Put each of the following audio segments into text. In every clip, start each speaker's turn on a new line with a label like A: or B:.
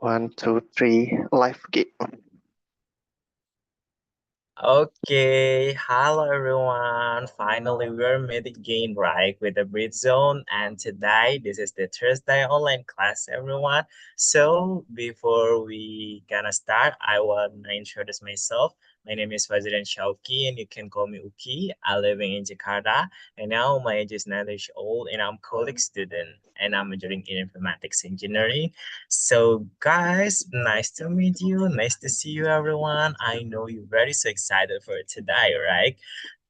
A: One, two, three, live game.
B: Okay, hello everyone. Finally, we're meet again, right, with the Britzone. And today, this is the Thursday online class, everyone. So, before we gonna start, I want to introduce myself. My name is President Shauki, and you can call me Uki. I live in Jakarta, and now my age is 9 years old, and I'm college student, and I'm majoring in informatics engineering. So, guys, nice to meet you. Nice to see you, everyone. I know you're very so excited for today, right?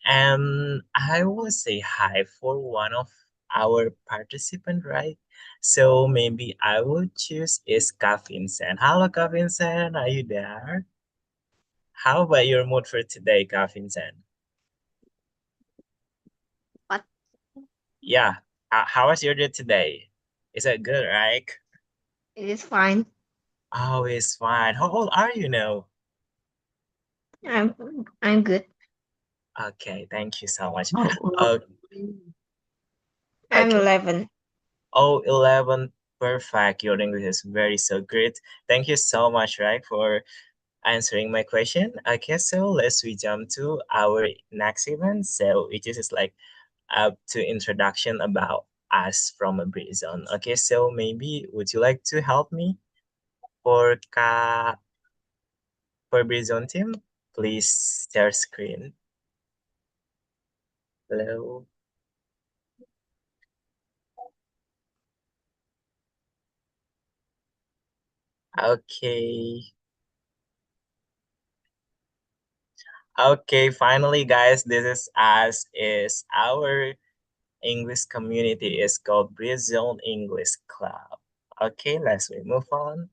B: And I will say hi for one of our participant, right? So maybe I will choose is Ka Vincent. Hello, Ka Vincent. Are you there? How about your mood for today, Ka Vincent?
C: What?
B: Yeah. How was your day today? Is it good, right?
C: It is fine.
B: Oh, it's fine. How old are you now?
C: I'm I'm good.
B: Okay, thank you so much.
A: Oh,
B: Uh,
C: I'm
B: okay.
C: 11.
B: Oh, 11. Perfect. Your English is very so great. Thank you so much, right, for answering my question. Okay, so let's we jump to our next event. So it is like up to introduction about us from a Britzone. Okay, so maybe would you like to help me for for Britzone team? Please share screen. Hello. Okay. Okay, finally, guys, this is us. Is our English community is called Britzone English Club. Okay, let's move on.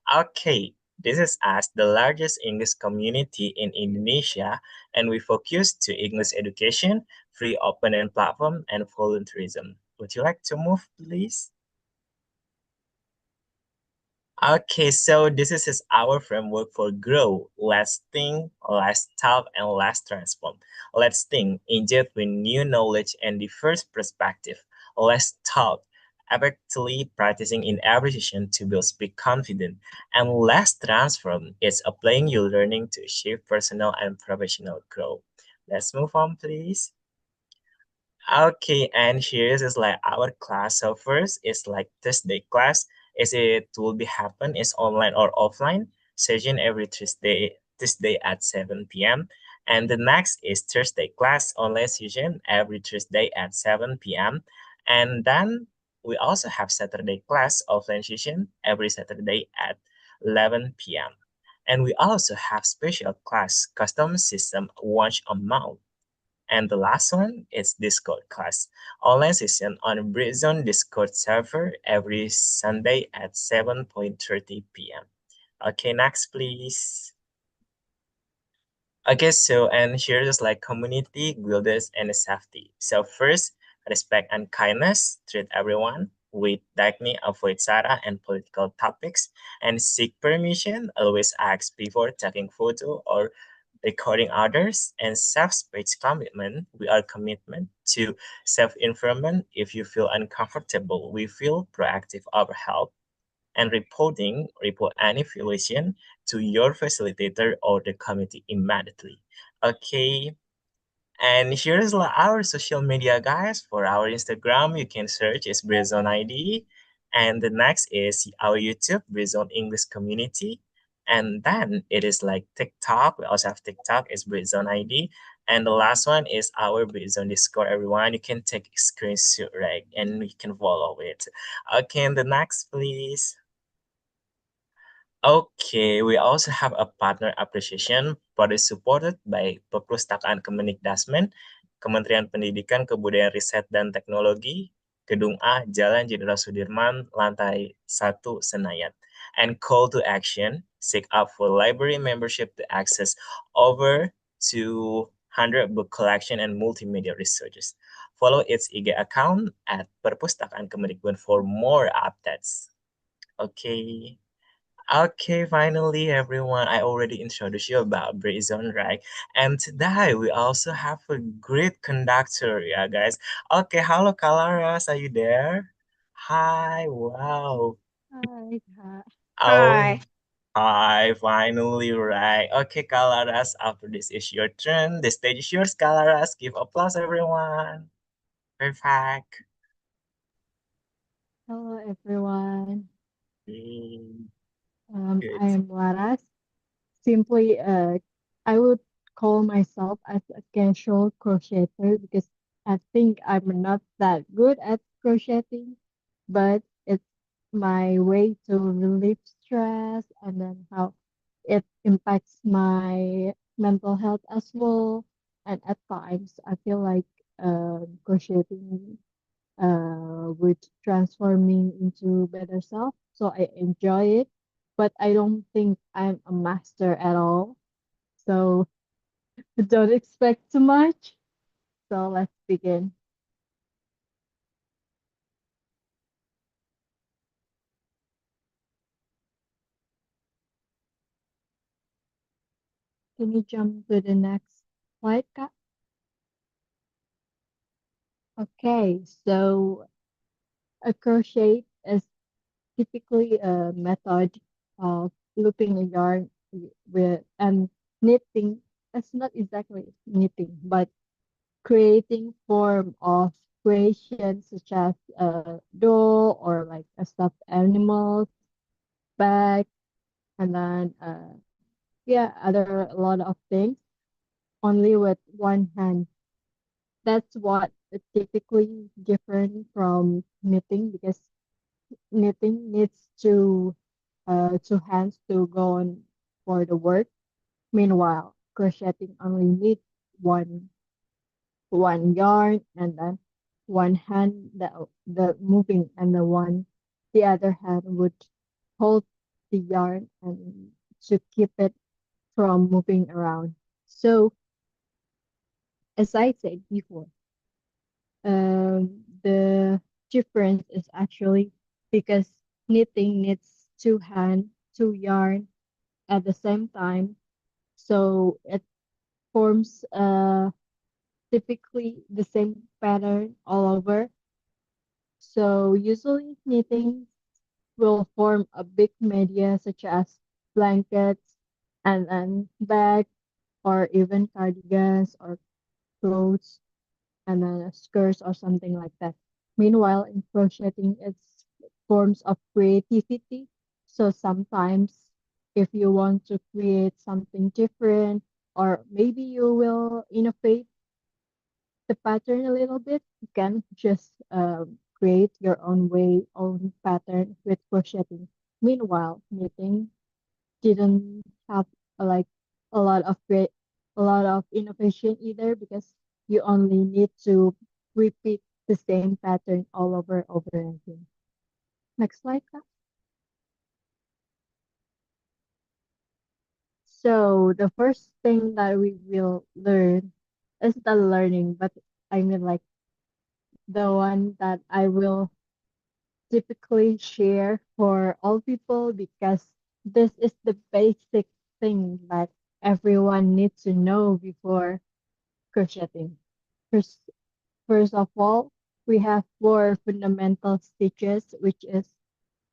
B: Okay, this is us, the largest English community in Indonesia, and we focus to English education, free open and platform, and volunteerism. Would you like to move, please? Okay, so this is our framework for grow. Let's think, let's talk, and let's transform. Let's think, inject with new knowledge and diverse perspective. Let's talk, effectively practicing in every session to build speak confident. And let's transform, it's applying your learning to achieve personal and professional growth. Let's move on, please. Okay, and here is like our class. So first is like Thursday class. Is it will be happen is online or offline session every Tuesday at 7 p.m. And the next is Thursday class online session every Thursday at 7 p.m. And then we also have Saturday class offline session every Saturday at 11 p.m. And we also have special class custom system once a month, and the last one is Discord class. Online session on Britzone Discord server every Sunday at 7:30 p.m. Okay, next please. Okay, so and here's like community, guilds, and safety. So first, respect and kindness, treat everyone with dignity, avoid Sarah and political topics, and seek permission, always ask before taking photo or recording others, and self-space commitment. We are commitment to self-improvement. If you feel uncomfortable, we feel proactive over help and reporting, report any violation to your facilitator or the committee immediately. Okay, and here's our social media, guys. For our Instagram, you can search is Britzone ID. And the next is our YouTube, Britzone English Community. And then it is like TikTok. We also have TikTok, is Britzone ID. And the last one is our Britzone Discord, everyone. You can take a screenshot, right? And you can follow it. Okay, and the next, please. Okay, we also have a partner appreciation body supported by Perpustakaan Kemendikdasmen, Kementerian Pendidikan, Kebudayaan Riset dan Teknologi, Gedung A, Jalan Jenderal Sudirman, Lantai 1, Senayan. And call to action, seek up for library membership to access over 200 book collection and multimedia resources. Follow its IG account at Perpustakaan Kemendikbud for more updates. Okay. Okay, finally, everyone, I already introduced you about Britzone, right? And today we also have a great conductor, yeah, guys. Okay, hello, Laras, are you there? Hi, wow.
C: Hi.
B: Oh,
C: Hi.
B: hi, finally right. Okay, Kalaras, after this is your turn. The stage is yours, Kalaras. Give applause, everyone. Perfect.
D: Hello everyone.
B: Mm,
D: I
B: good.
D: am Laras. Simply, I would call myself as a casual crocheter because I think I'm not that good at crocheting, but it's my way to relieve stress and then how it impacts my mental health as well. And at times, I feel like crocheting would transform me into better self. So I enjoy it, but I don't think I'm a master at all. So don't expect too much. So let's begin. Can you jump to the next slide, Kat? Okay, so a crochet is typically a method of looping a yarn with and knitting. It's not exactly knitting, but creating form of creation such as a doll or like a stuffed animal, bag, and then yeah, other a lot of things only with one hand. That's what it typically different from knitting because knitting needs two hands to go on for the work. Meanwhile, crocheting only needs one one yarn and then one hand the moving and the other hand would hold the yarn and to keep it from moving around. So as I said before, the difference is actually because knitting needs two hand, two yarn at the same time, so it forms typically the same pattern all over. So usually knitting will form a big media such as blankets and then bag or even cardigans or clothes and then skirts or something like that. Meanwhile, in crocheting, it's forms of creativity. So sometimes if you want to create something different or maybe you will innovate the pattern a little bit, you can just create your own way, own pattern with crocheting. Meanwhile, knitting didn't have like a lot of great, a lot of innovation either because you only need to repeat the same pattern all over again. Next slide, Kat. So the first thing that we will learn is the learning, but I mean like the one that I will typically share for all people because this is the basic thing that everyone needs to know before crocheting. First, first of all, we have four fundamental stitches, which is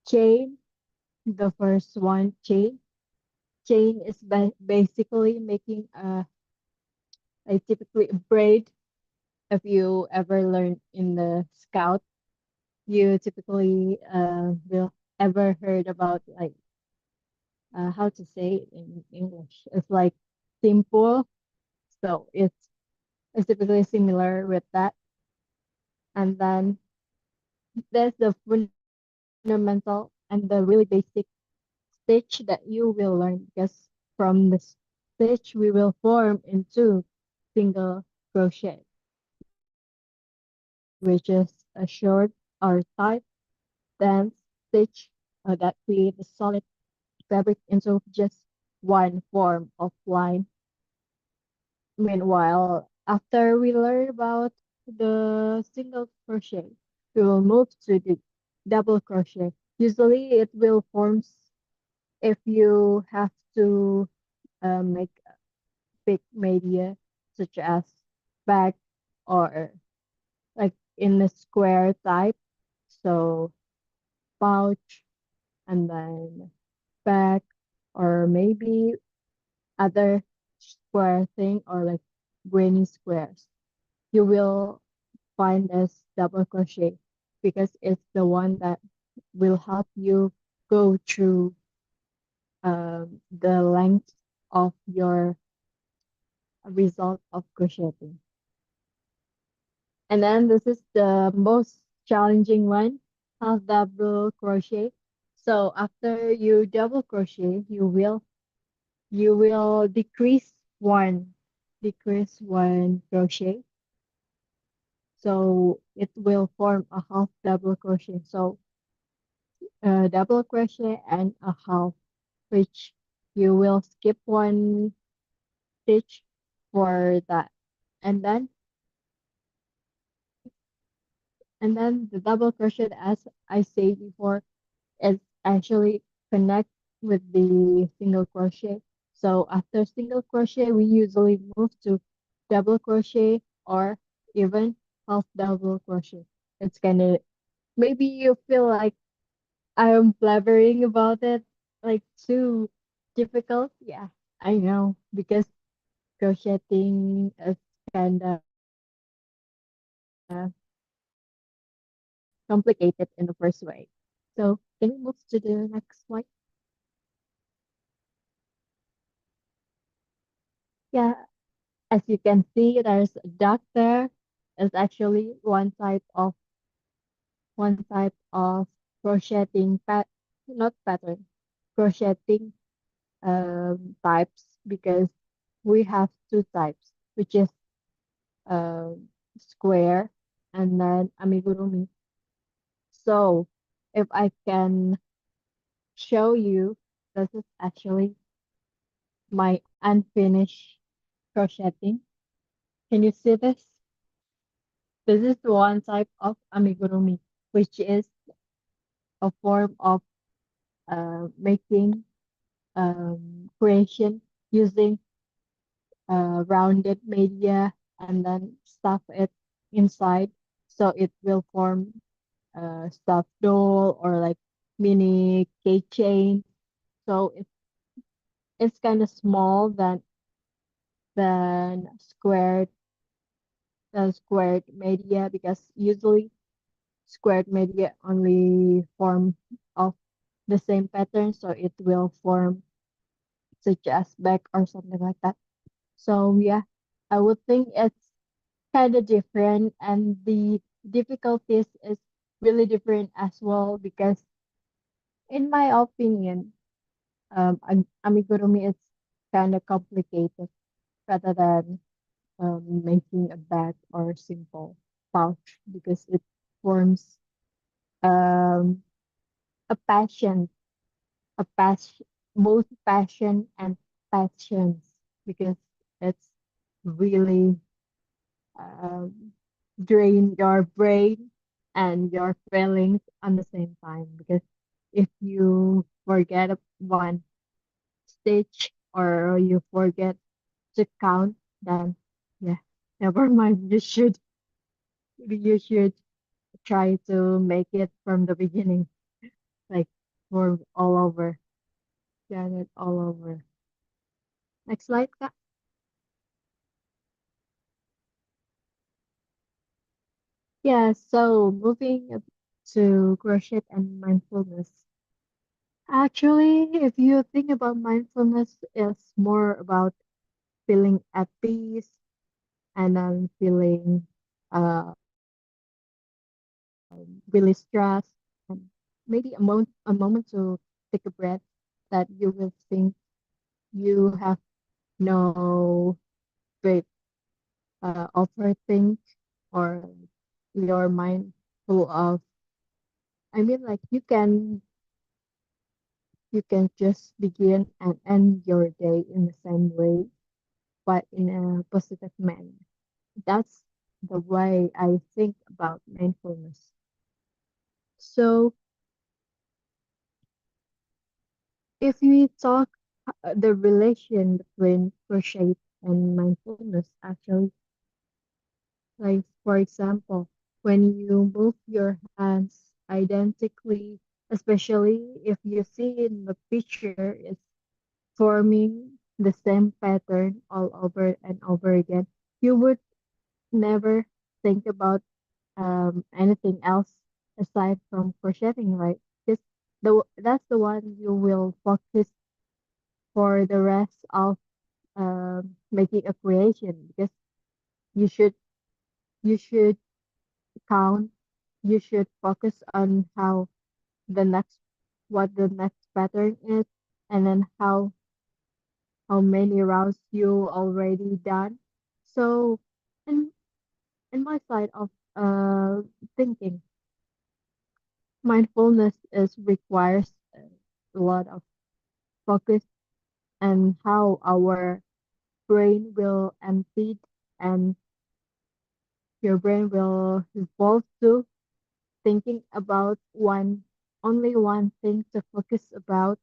D: chain. The first one, chain. Chain is basically making a typically a braid. If you ever learn in the scout, you typically will ever heard about like how to say it in English. It's like simple, so it's typically similar with that. And then there's the fundamental and the really basic stitch that you will learn because from the stitch we will form into single crochet, which is a short or tight dense stitch that create a solid fabric into just one form of line. Meanwhile, after we learn about the single crochet, we will move to the double crochet. Usually it will forms if you have to make big media such as bag or like in the square type. So pouch and then back, or maybe other square thing or like granny squares, you will find as double crochet because it's the one that will help you go through the length of your result of crocheting. And then this is the most challenging one, half double crochet. So after you double crochet, you will decrease one crochet. So it will form a half double crochet. So double crochet and a half, which you will skip one stitch for that. And then the double crochet, as I said before, is actually connect with the single crochet. So after single crochet, we usually move to double crochet or even half double crochet. It's kind of, maybe you feel like I'm blabbering about it, like too difficult. Yeah, I know, because crocheting is kind of complicated in the first way. So can we move to the next slide? Yeah, as you can see, there's a duck there. It's actually one type of crocheting not pattern, crocheting types, because we have two types, which is um square and then amigurumi. So if I can show you, this is actually my unfinished crocheting. Can you see this? This is one type of amigurumi, which is a form of making creation using rounded media and then stuff it inside, so it will form a stuffed doll or like mini keychain. So it's kind of small than squared media, because usually squared media only form of the same pattern, so it will form such as back or something like that. So yeah, I would think it's kind of different, and the difficulties is really different as well, because in my opinion, amigurumi is kind of complicated rather than making a bag or simple pouch, because it forms um, a passion, both passion and passions, because it's really um, drain your brain and your feelings on the same time. Because if you forget one stitch or you forget to count, then yeah, never mind. You should try to make it from the beginning, like for all over, get it all over. Next slide, Kak. Yeah, so moving to crochet and mindfulness. Actually, if you think about mindfulness, it's more about feeling at peace and then feeling uh, really stressed, and maybe a moment to take a breath, that you will think you have no great overthink, or your mind full of, I mean, like you can just begin and end your day in the same way, but in a positive manner. That's the way I think about mindfulness. So if we talk the relation between crochet and mindfulness, actually, like for example, when you move your hands identically especially if you see in the picture it's forming the same pattern all over and over again. You would never think about anything else aside from crocheting, right? Just that's the one you will focus for the rest of making a creation because you should you should count, you should focus on how the next what the next pattern is, and then how many rounds you already done. So in in my side of thinking, mindfulness is requires a lot of focus and how our brain will empty and your brain will evolve to thinking about only one thing to focus about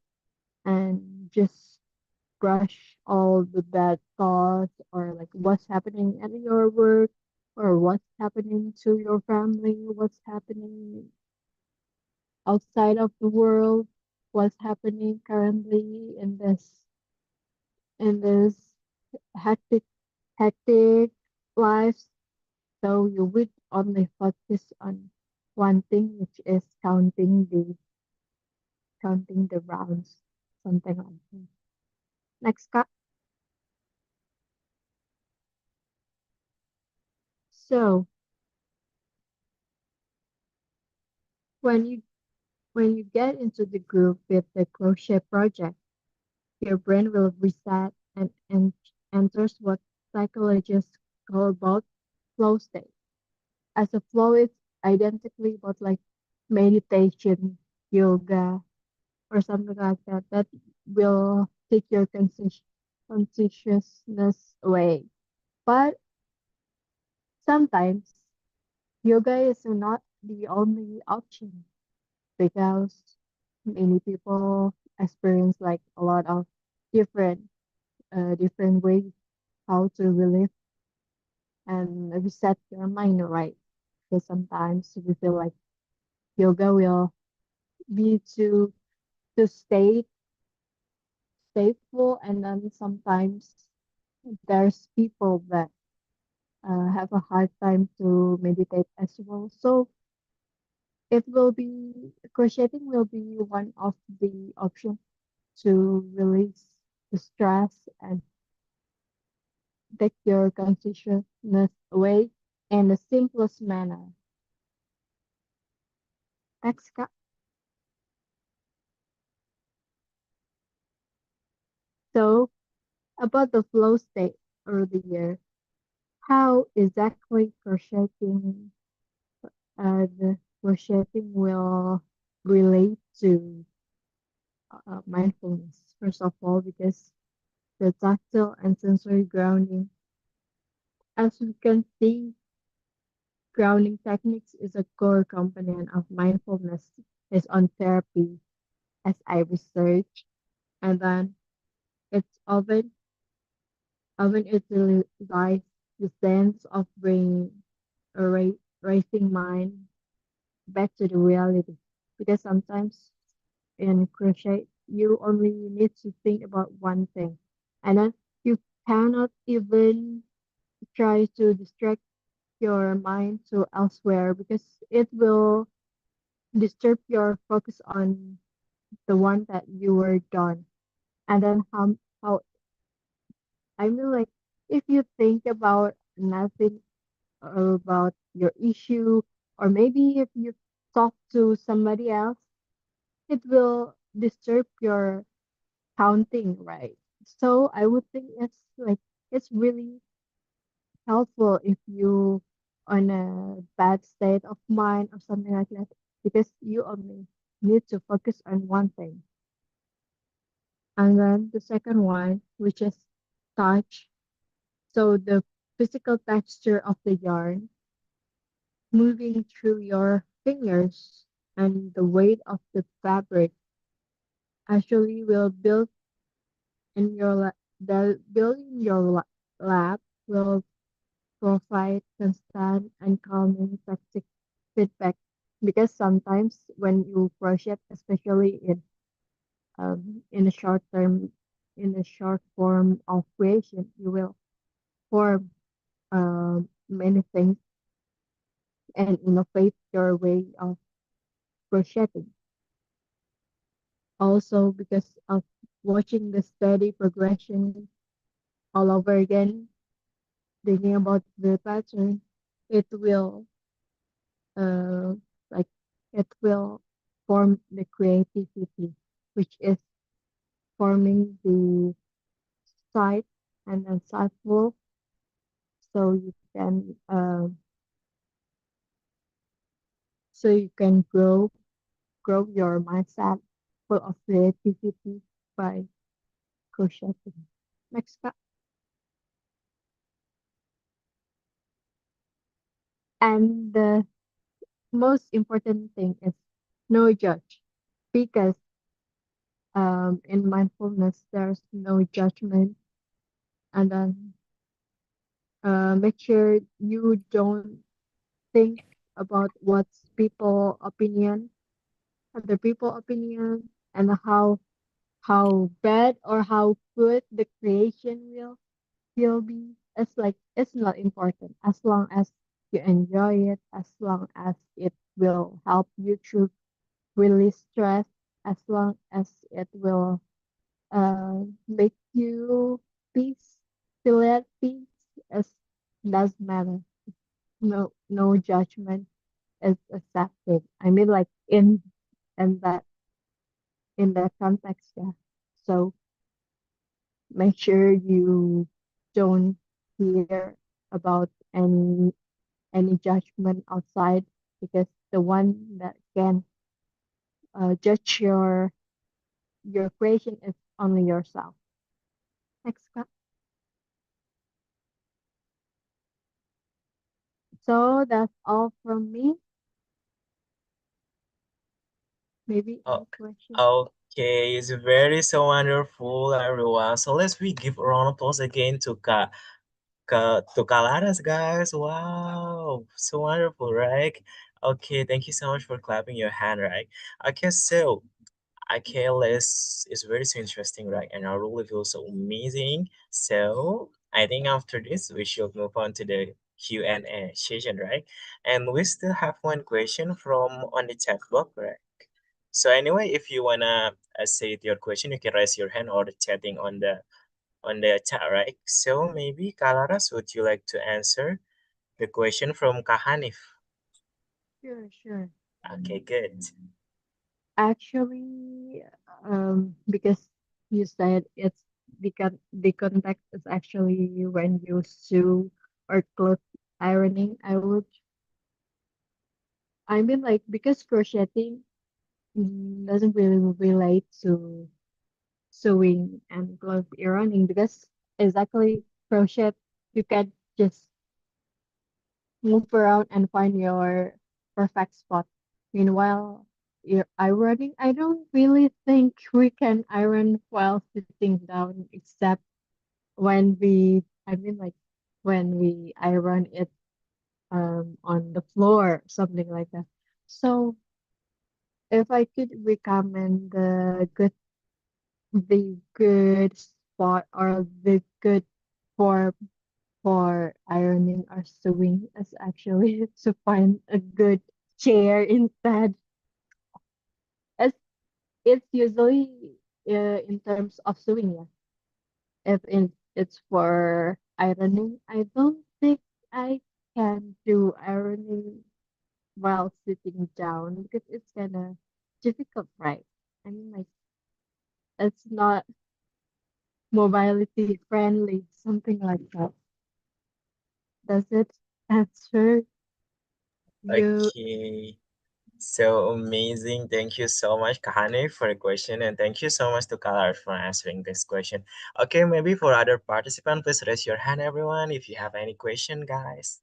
D: and just brush all the bad thoughts or like what's happening at your work or what's happening to your family, what's happening outside of the world, what's happening currently in this hectic hectic lives. So you would only focus on one thing, which is counting the rounds, something like that. Next, cut. So when you when you get into the groove with the crochet project, your brain will reset and enters what psychologists call about flow state. As a flow is identically about like meditation, yoga, or something like that that will take your consciousness away. But sometimes yoga is not the only option because many people experience like a lot of different different ways how to relieve and reset your mind, right? Because sometimes we feel like yoga will be to stay full, and then sometimes there's people that have a hard time to meditate as well. So it will be crocheting will be one of the options to release the stress and take your consciousness away in the simplest manner. Next, so about the flow state earlier, how exactly the crocheting will relate to mindfulness. First of all, because the tactile and sensory grounding, as we can see, grounding techniques is a core component of mindfulness is on therapy as I research, and then it's often utilized the sense of bringing a racing mind back to the reality. Because sometimes in crochet, you only need to think about one thing, and then you cannot even try to distract your mind to elsewhere because it will disturb your focus on the one that you were done. And then how I mean like if you think about nothing about your issue, or maybe if you talk to somebody else, it will disturb your counting, right? So I would think it's really helpful if you on a bad state of mind or something like that, because you only need to focus on one thing. And then the second one, which is touch. So the physical texture of the yarn moving through your fingers and the weight of the fabric actually will build in your the build in your lap will provide constant and calming tactic feedback because sometimes when you crochet, especially in a short term, in a short form of creation, you will form many things and innovate your way of crocheting. Also, because of watching the steady progression all over again, thinking about the pattern, it will uh like it will form the creativity, which is forming the site and then site wolf, so you can grow your mindset full of creativity by crocheting. Next up, and the most important thing is no judge, because in mindfulness there's no judgment, and then make sure you don't think about what's other people opinion, and how bad or how good the creation will be. It's like it's not important as long as you enjoy it, as long as it will help you to release stress, as long as it will make you peace, feel at peace. It doesn't matter. No judgment is accepted. I mean, like in that in that context, yeah. So make sure you don't hear about any judgment outside, because the one that can judge your creation is only yourself. Next up. So that's all from me. Maybe
B: Oh,
D: any questions?
B: okay, it's very so wonderful, everyone. So let's we give a round of applause again to Laras, guys. Wow, so wonderful, right? Okay, thank you so much for clapping your hand, right? Okay, so okay, let's. It's very so interesting, right? And I really feel so amazing. So I think after this, we should move on to the Q&A session, right? And we still have one question from on the chat box, right? So anyway, if you wanna say your question, you can raise your hand or chatting on the chat, right? So maybe Kalaras, would you like to answer the question from Kahanif?
D: Sure, sure.
B: Okay, good.
D: Actually, because you said the context is actually when you sew or cloth ironing, I mean, like, because crocheting doesn't really relate to sewing and cloth ironing, because exactly crochet you can just move around and find your perfect spot. Meanwhile, you're ironing, I don't really think we can iron while sitting down, except I mean, like, when we iron it on the floor, something like that. So, if I could recommend the good spot or the good form for ironing or sewing is actually to find a good chair instead. It's it's usually in terms of sewing, yeah. It's for ironing, I don't think I can do ironing while sitting down, because it's kind of difficult, right? I mean, like, it's not mobility friendly, something like that. Does it answer you?
B: Okay. So amazing. Thank you so much, Kahane, for the question. And thank you so much to Kalar for answering this question. Okay, maybe for other participants, please raise your hand, everyone, if you have any question, guys.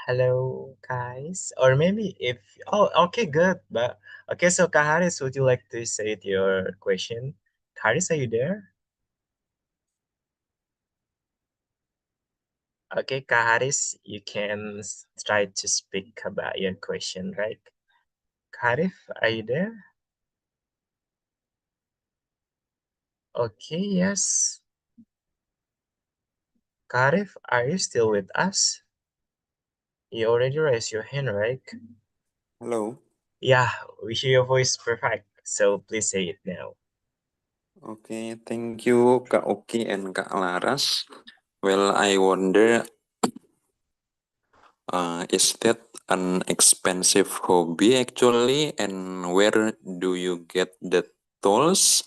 B: Hello, guys. Or maybe if, oh, okay, good. But, okay, so Kaharis, would you like to say your question? Kaharis, are you there? Okay, Kak Haris, you can try to speak about your question, right? Kak Harif, are you there? Okay, yes. Kak Harif, are you still with us? You already raised your hand, right?
E: Hello.
B: Yeah, we hear your voice perfect. So please say it now.
E: Okay, thank you Kak Oki and Kak Laras. Well, I wonder, is that an expensive hobby actually? And where do you get the tools?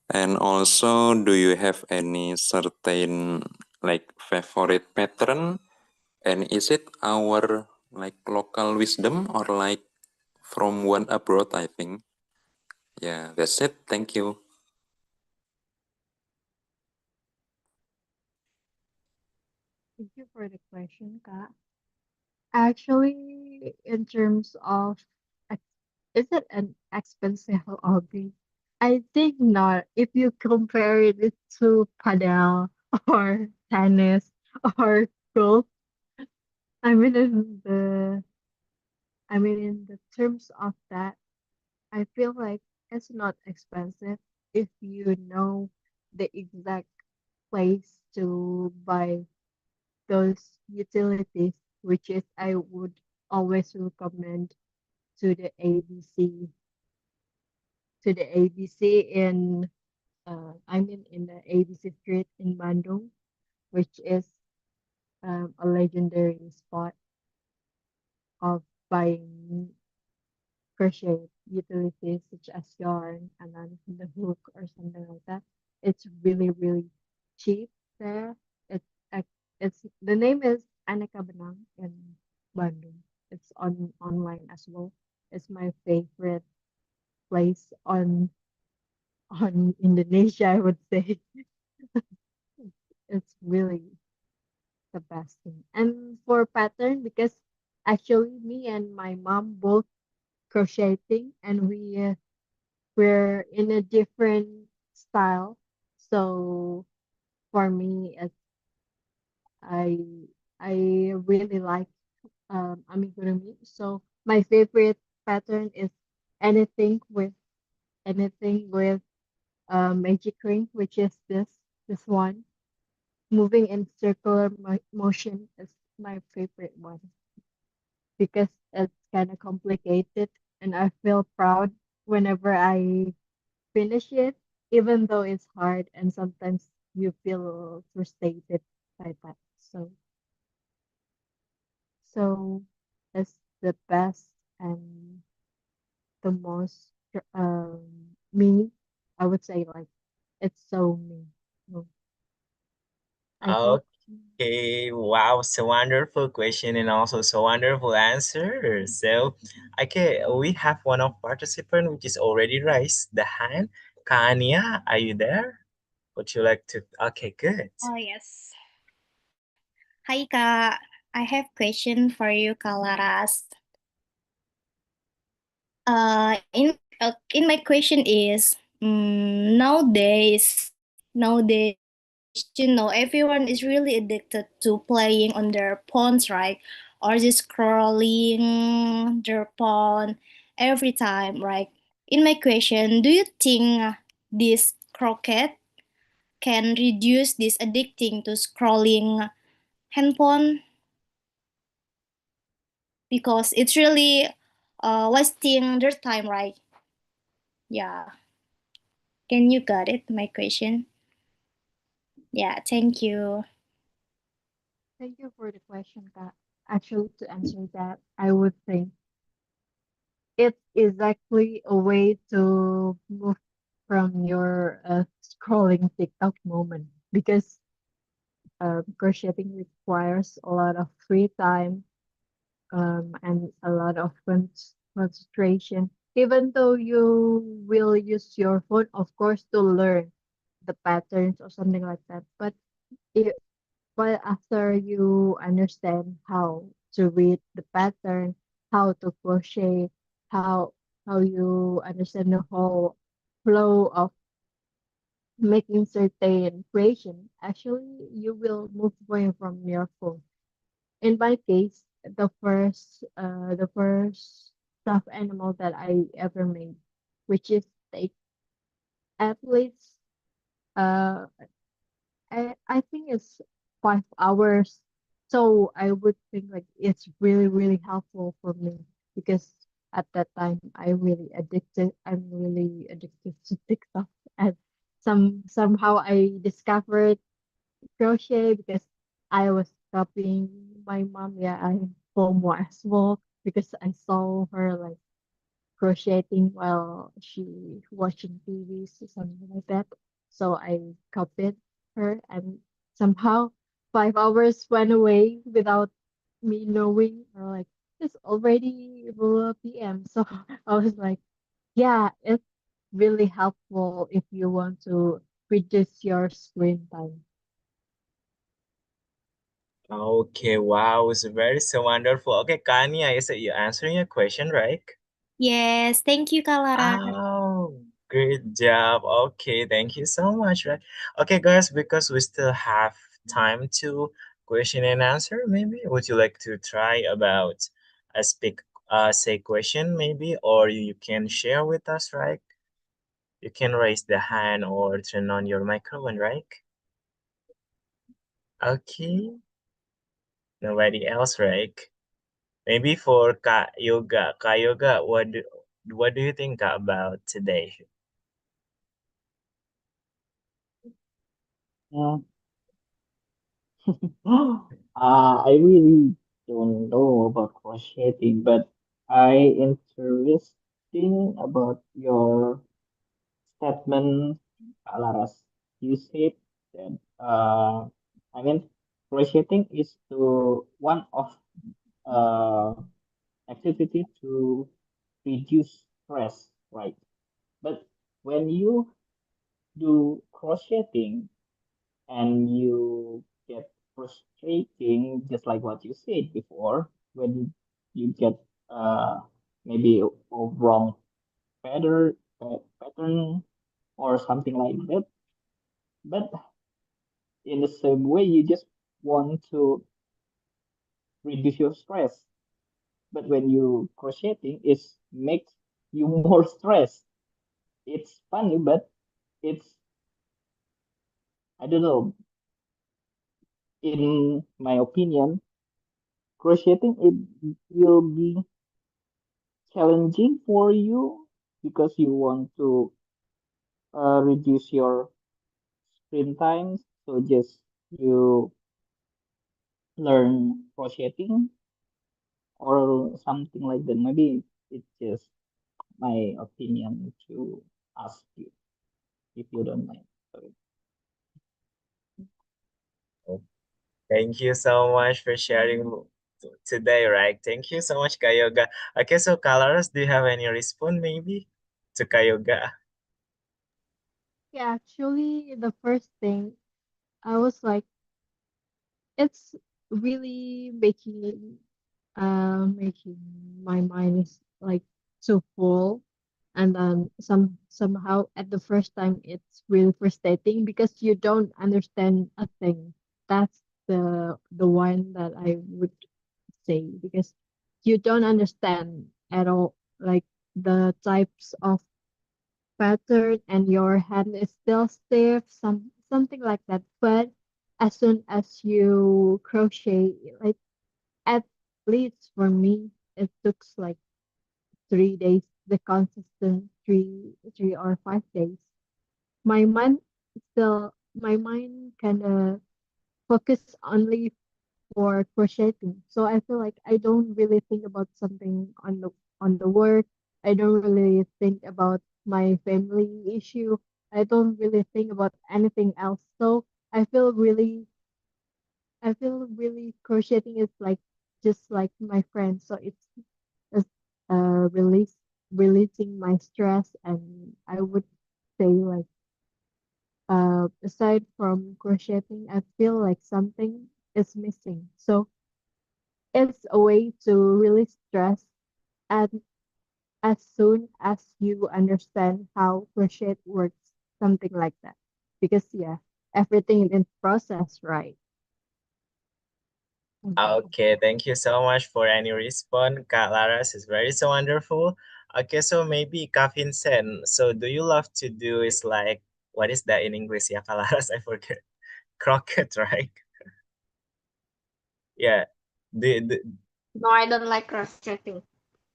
E: And also, do you have any certain like favorite pattern? And is it our like local wisdom or like from one abroad, I think? Yeah, that's it. Thank you.
D: Thank you for the question, Kak. Actually, in terms of, ex- is it an expensive hobby? I think not. If you compare it to padel or tennis or golf, I mean, in the terms of that, I feel like it's not expensive if you know the exact place to buy those utilities, which is I would always recommend to the ABC in in the ABC Street in Bandung, which is a legendary spot of buying crochet utilities such as yarn and then the hook or something like that. It's really really cheap there. It's it's the name is Aneka Benang in Bandung. It's online as well. It's my favorite place on Indonesia, I would say. It's really the best thing. And for pattern, because actually me and my mom both crocheting, and we're in a different style. So for me, it's I I really like amigurumi. So my favorite pattern is anything with anything with magic ring, which is this one. Moving in circular motion is my favorite one because it's kind of complicated, and I feel proud whenever I finish it, even though it's hard and sometimes you feel frustrated by that. So it's the best and the most me. I would say like it's so me. So I hope.
B: Okay, wow, so wonderful question and also so wonderful answer. So, okay, we have one of participant which is already raised the hand. Kania, are you there? Would you like to? Okay, good.
F: Oh yes. Hi Kak. I have question for you, Kak Laras. In my question is, nowadays, everyone is really addicted to playing on their phones, right? Or just scrolling their phone every time, right? In my question, do you think this croquet can reduce this addicting to scrolling handphone? Because it's really wasting their time, right? Yeah. Can you got it, my question? Yeah, thank you.
D: Thank you for the question, Kat. Actually, to answer that, I would think it's exactly a way to move from your scrolling TikTok moment because crocheting requires a lot of free time and a lot of concentration. Even though you will use your phone, of course, to learn the patterns or something like that, it, but after you understand how to read the pattern, how to crochet, how how you understand the whole flow of making certain creation, actually you will move away from your phone. In my case, the first stuffed animal that I ever made, which is steak, at least uh I think it's 5 hours. So I would think like it's really, really helpful for me because at that time I'm really addicted to TikTok, and somehow I discovered crochet because I was copying my mom. Yeah, I FOMO as well because I saw her like crocheting while she watching TVs or something like that. So I copied her, and somehow 5 hours went away without me knowing, or like it's already 4 p.m. So I was like, yeah, it's really helpful if you want to reduce your screen time.
B: Okay, wow, it's very so wonderful. Okay, Kanya, I said you're answering your question, right?
F: Yes, thank you, Kak Lara.
B: Oh, great job. Okay, thank you so much. Right. Okay, guys, because we still have time to question and answer, maybe would you like to try about a say question maybe, or you can share with us, right? You can raise the hand or turn on your microphone, right? Okay, nobody else, right? Maybe for Kak Yoga, what do you think about today?
G: Yeah. I really don't know about crocheting, but I interesting about your statement, Laras. You said that I mean crocheting is to one of uh activity to reduce stress, right? But when you do crocheting and you get frustrating, just like what you said before, when you get maybe a wrong pattern or something like that. But in the same way, you just want to reduce your stress. But when you crocheting, it makes you more stress. It's funny, but it's I don't know. In my opinion, crocheting it will be challenging for you because you want to reduce your screen time. So just you learn crocheting or something like that. Maybe it's just my opinion to ask you if you don't mind. Sorry.
B: Thank you so much for sharing today, right? Thank you so much, Kayoga. Okay, so Kalaras, do you have any response maybe to Kayoga?
D: Yeah, actually, the first thing I was like, it's really making my mind is like so full, and then somehow at the first time it's really frustrating because you don't understand a thing. That's the one that I would say, because you don't understand at all, like the types of pattern, and your hand is still stiff, something like that. But as soon as you crochet, like at least for me, it took like 3 days, the consistent three or 5 days. My mind kind of focus only for crocheting. So I feel like I don't really think about something on the work. I don't really think about my family issue. I don't really think about anything else. So I feel really crocheting is like just like my friend. So it's releasing my stress, and I would say like aside from crocheting, I feel like something is missing. So it's a way to release stress, and as soon as you understand how crochet works, something like that. because yeah, everything in process, right?
B: Okay, thank you so much for any response. Kak Laras is very so wonderful. Okay, so maybe Kak Vincent. So do you love to do is like what is that in English? Yeah, Kak Laras, I forget. Croquet, right? Yeah. The
C: No, I don't like crocheting.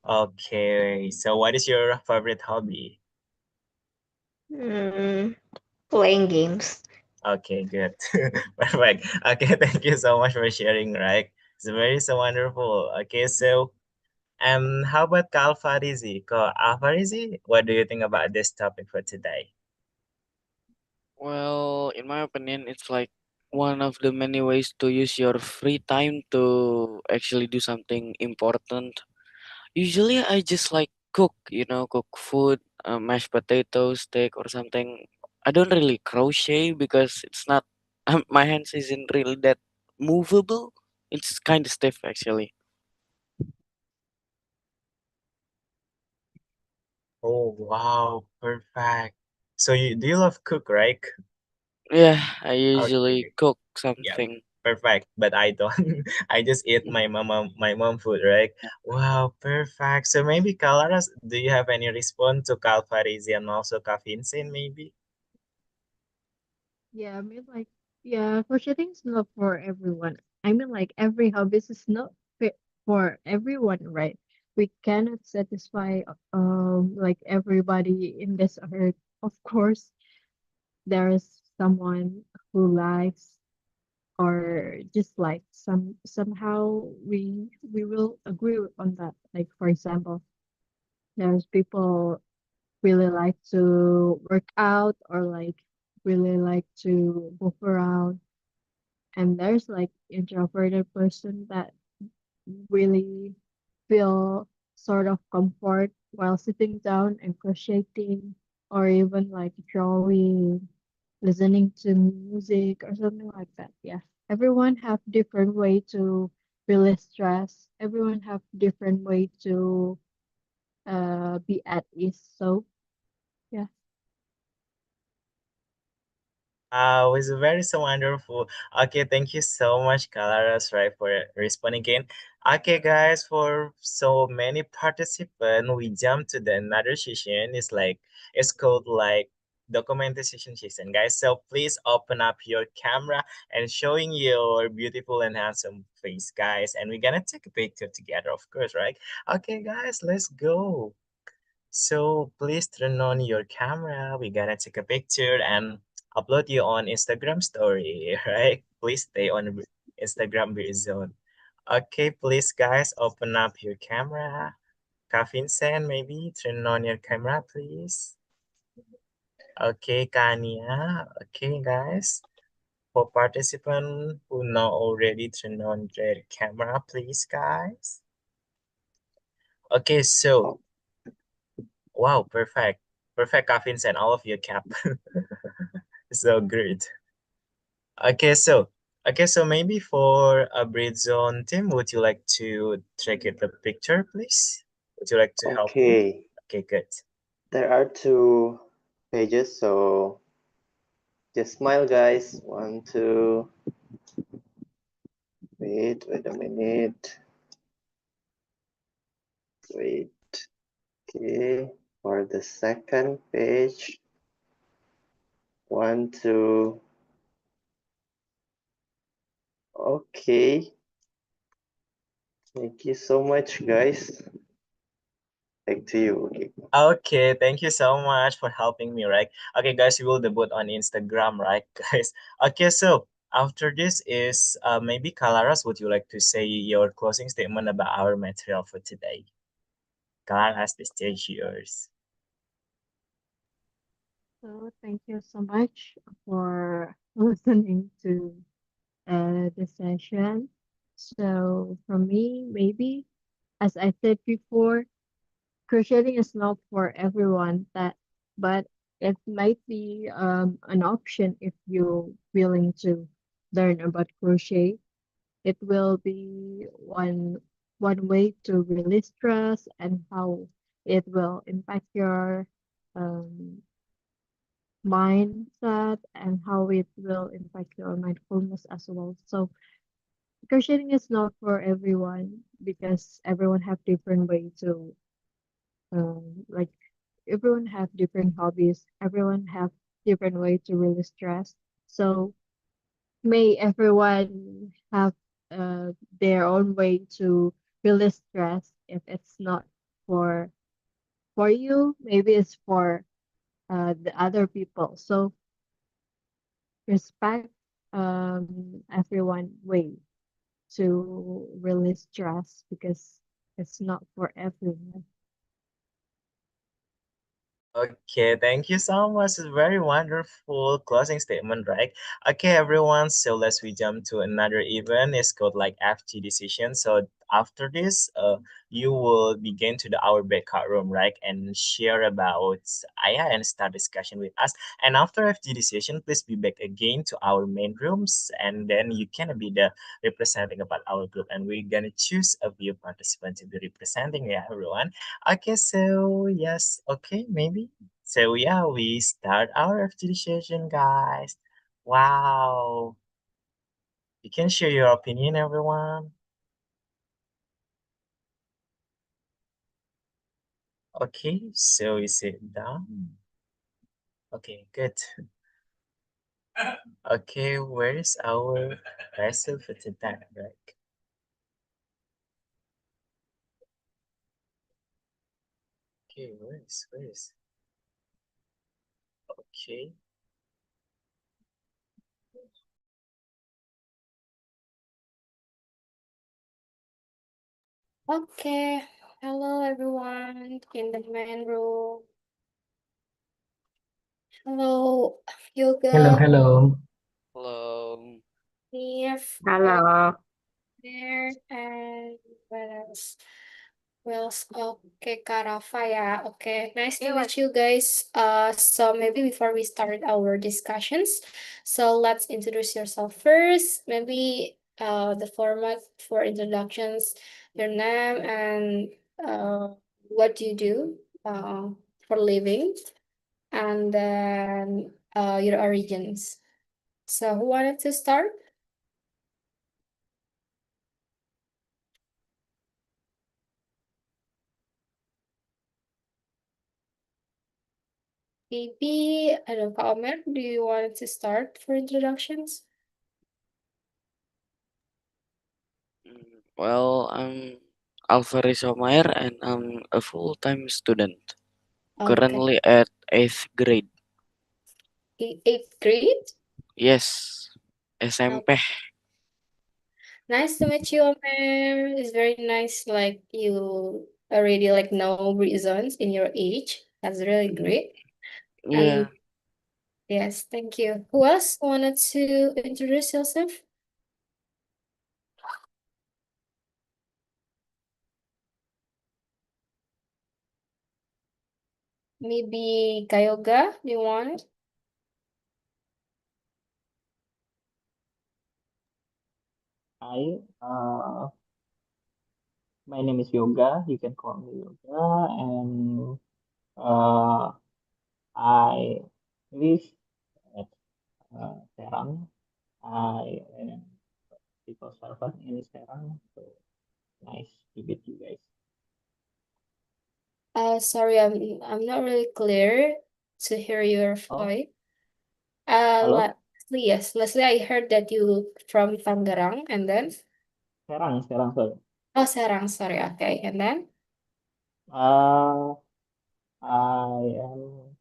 B: okay. So what is your favorite hobby?
C: Mm, playing games.
B: Okay, good. Perfect. Okay, thank you so much for sharing, right? It's very so wonderful. Okay, so how about Kak Alfarizi? Kak Alfarizi, what do you think about this topic for today?
H: Well, in my opinion, it's like one of the many ways to use your free time to actually do something important. Usually, I just like cook, cook food, mashed potato, steak, or something. I don't really crochet because it's not, my hands isn't really that movable. It's kind of stiff, actually.
B: Oh, wow, perfect. So you do you love cook, right?
H: Yeah, I usually
B: Okay,
H: cook
B: yeah,
H: something.
B: perfect. But I don't. I just eat my mom food, right? Wow, perfect. So maybe Kalaras, do you have any response to Kalfarizi and also Kafinsin, maybe?
D: Yeah, I mean, like, yeah, crocheting is not for everyone. I mean, like, every hobby is not fit for everyone, right? We cannot satisfy like everybody in this earth. Of course, there is someone who likes or just like somehow we will agree on that. Like for example, there's people really like to work out or like really like to move around, and there's like introverted person that really feel sort of comfort while sitting down and crocheting or even like drawing, listening to music or something like that. Yeah. Everyone have different way to release stress. Everyone have different way to be at ease. So yeah.
B: Was very so wonderful. Okay, thank you so much, Kalaras, right, for responding again. Okay, guys, for so many participants, we jump to the another session. It's called like documentation session, guys. So please open up your camera and showing your beautiful and handsome face, guys. And we're gonna take a picture together, of course, right? Okay, guys, let's go. So please turn on your camera. We're gonna take a picture and upload you on Instagram story, right? Please stay on Instagram Britzone. Okay, please guys, open up your camera. Kavinsen, maybe turn on your camera, please. Okay, Kania. Okay, guys. For participants who not already turn on their camera, please, guys. Okay, so
A: Oh,
B: wow, perfect. Perfect, Kavinsen, all of your cap. So great. Okay, so maybe for a breed zone team, would you like to take it the picture, please? Would you like to help me?
A: okay.
B: Okay, good.
A: There are two pages, so just smile, guys. One, two. Wait a minute. Wait. Okay. For the second page. One, two. Okay. Thank you so much, guys. Back to you. Okay.
B: Okay, thank you so much for helping me, right? Okay, guys, we will debut on Instagram, right, guys? Okay, so after this is maybe Kalaras, would you like to say your closing statement about our material for today? Kalaras, the stage yours.
D: So thank you so much for listening to the session. So for me, maybe as I said before, crocheting is not for everyone that, but it might be an option if you're willing to learn about crochet. It will be one way to release stress and how it will impact your um, mindset and how it will impact your mindfulness as well. So crocheting is not for everyone because everyone have different way to like everyone have different hobbies. Everyone have different way to release stress. So may everyone have their own way to release stress. If it's not for you, maybe it's for the other people. So respect everyone way to release stress because it's not for everyone.
B: Okay, thank you so much. It's a very wonderful closing statement, right? Okay, everyone. So let's we jump to another event. It's called like FG decision. So after this, you will begin to the our breakout room, right, and share about Aya and start discussion with us. And after FG decision, please be back again to our main rooms, and then you can be the representing about our group, and we're gonna choose a few participants to be representing, yeah, everyone. Okay, so yes, okay, maybe. So yeah, we start our FGD session, guys. Wow. You can share your opinion, everyone. Okay, so is it done? Okay, good. Okay, where is our vessel for today, right? Okay, where is? Okay.
I: Okay, hello everyone in the main room. Hello,
G: Hello,
I: Yoga,
G: hello.
H: Hello.
I: Nif,
C: Hello.
I: there, and what else? Well, okay, Karafa, yeah, okay. Nice to meet you guys. So maybe before we start our discussions, so let's introduce yourself first. Maybe the format for introductions, your name, and what do you do for living, and then your origins. So who wanted to start? Maybe, I don't know, Omer, do you want to start for introductions?
H: Well, I'm Alvarez Omair and I'm a full-time student,
I: Okay.
H: currently at 8th grade.
I: Eighth grade?
H: Yes, SMP.
I: Nice to meet you, Omer. It's very nice, like you already like know reasons in your age. That's really great.
H: Yeah.
I: And yes, thank you. Who else wanted to introduce yourself? Maybe Kayoga, do you want?
G: Hi, my name is Yoga. You can call me Yoga, and uh, I live at Serang. I am people servant in Serang. So nice to meet you guys.
I: Sorry, I'm not really clear to hear your
G: Oh,
I: voice.
G: hello,
I: Leslie, yes, Leslie, I heard that you from Tangerang, and then
G: Serang, sorry.
I: oh Serang, sorry, okay, and then
G: Uh, I am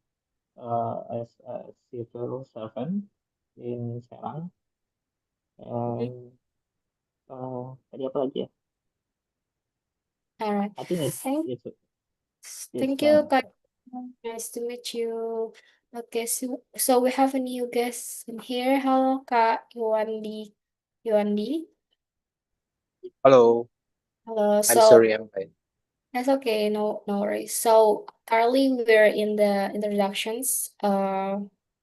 G: as a civil servant in Serang,
I: mhm.
G: and tadi apa lagi ya?
I: All right,
G: I think
I: thank
G: it's
I: thank you, Kak. Nice to meet you. Okay, so we have a new guest in here. Hello, Kak Yuandi. Yuandi.
J: Hello,
I: Hello.
J: I'm
I: So
J: sorry, I'm late.
I: that's okay. No worries. So currently we're in the introductions.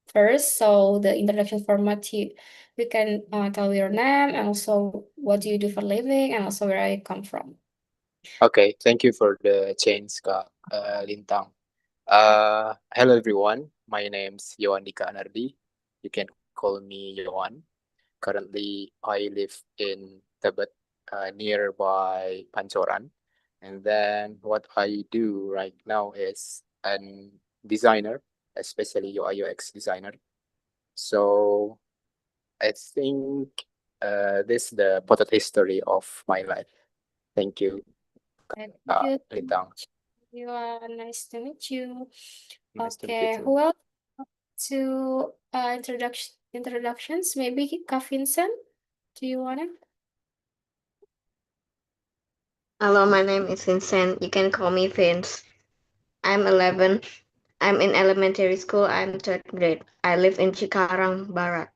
I: First, so the introduction format you can tell your name and also what do you do for living and also where I come from.
J: Okay, thank you for the change, Kak Lintang. Hello everyone. My name's Yohanika Anardi. You can call me Yohan. Currently, I live in Tebet, nearby Pancoran. And then what I do right now is an designer, especially UI UX designer. So I think this is the potted history of my life. Thank you,
I: Thank you.
J: Litang.
I: You are nice to meet you.
J: Nice to meet
I: Okay,
J: you
I: who
J: too.
I: else to introductions? Maybe Kak Vincent. Do you want it?
C: Hello, my name is Vincent. You can call me Vince. I'm 11. I'm in elementary school. I'm third grade. I live in Cikarang, Barat.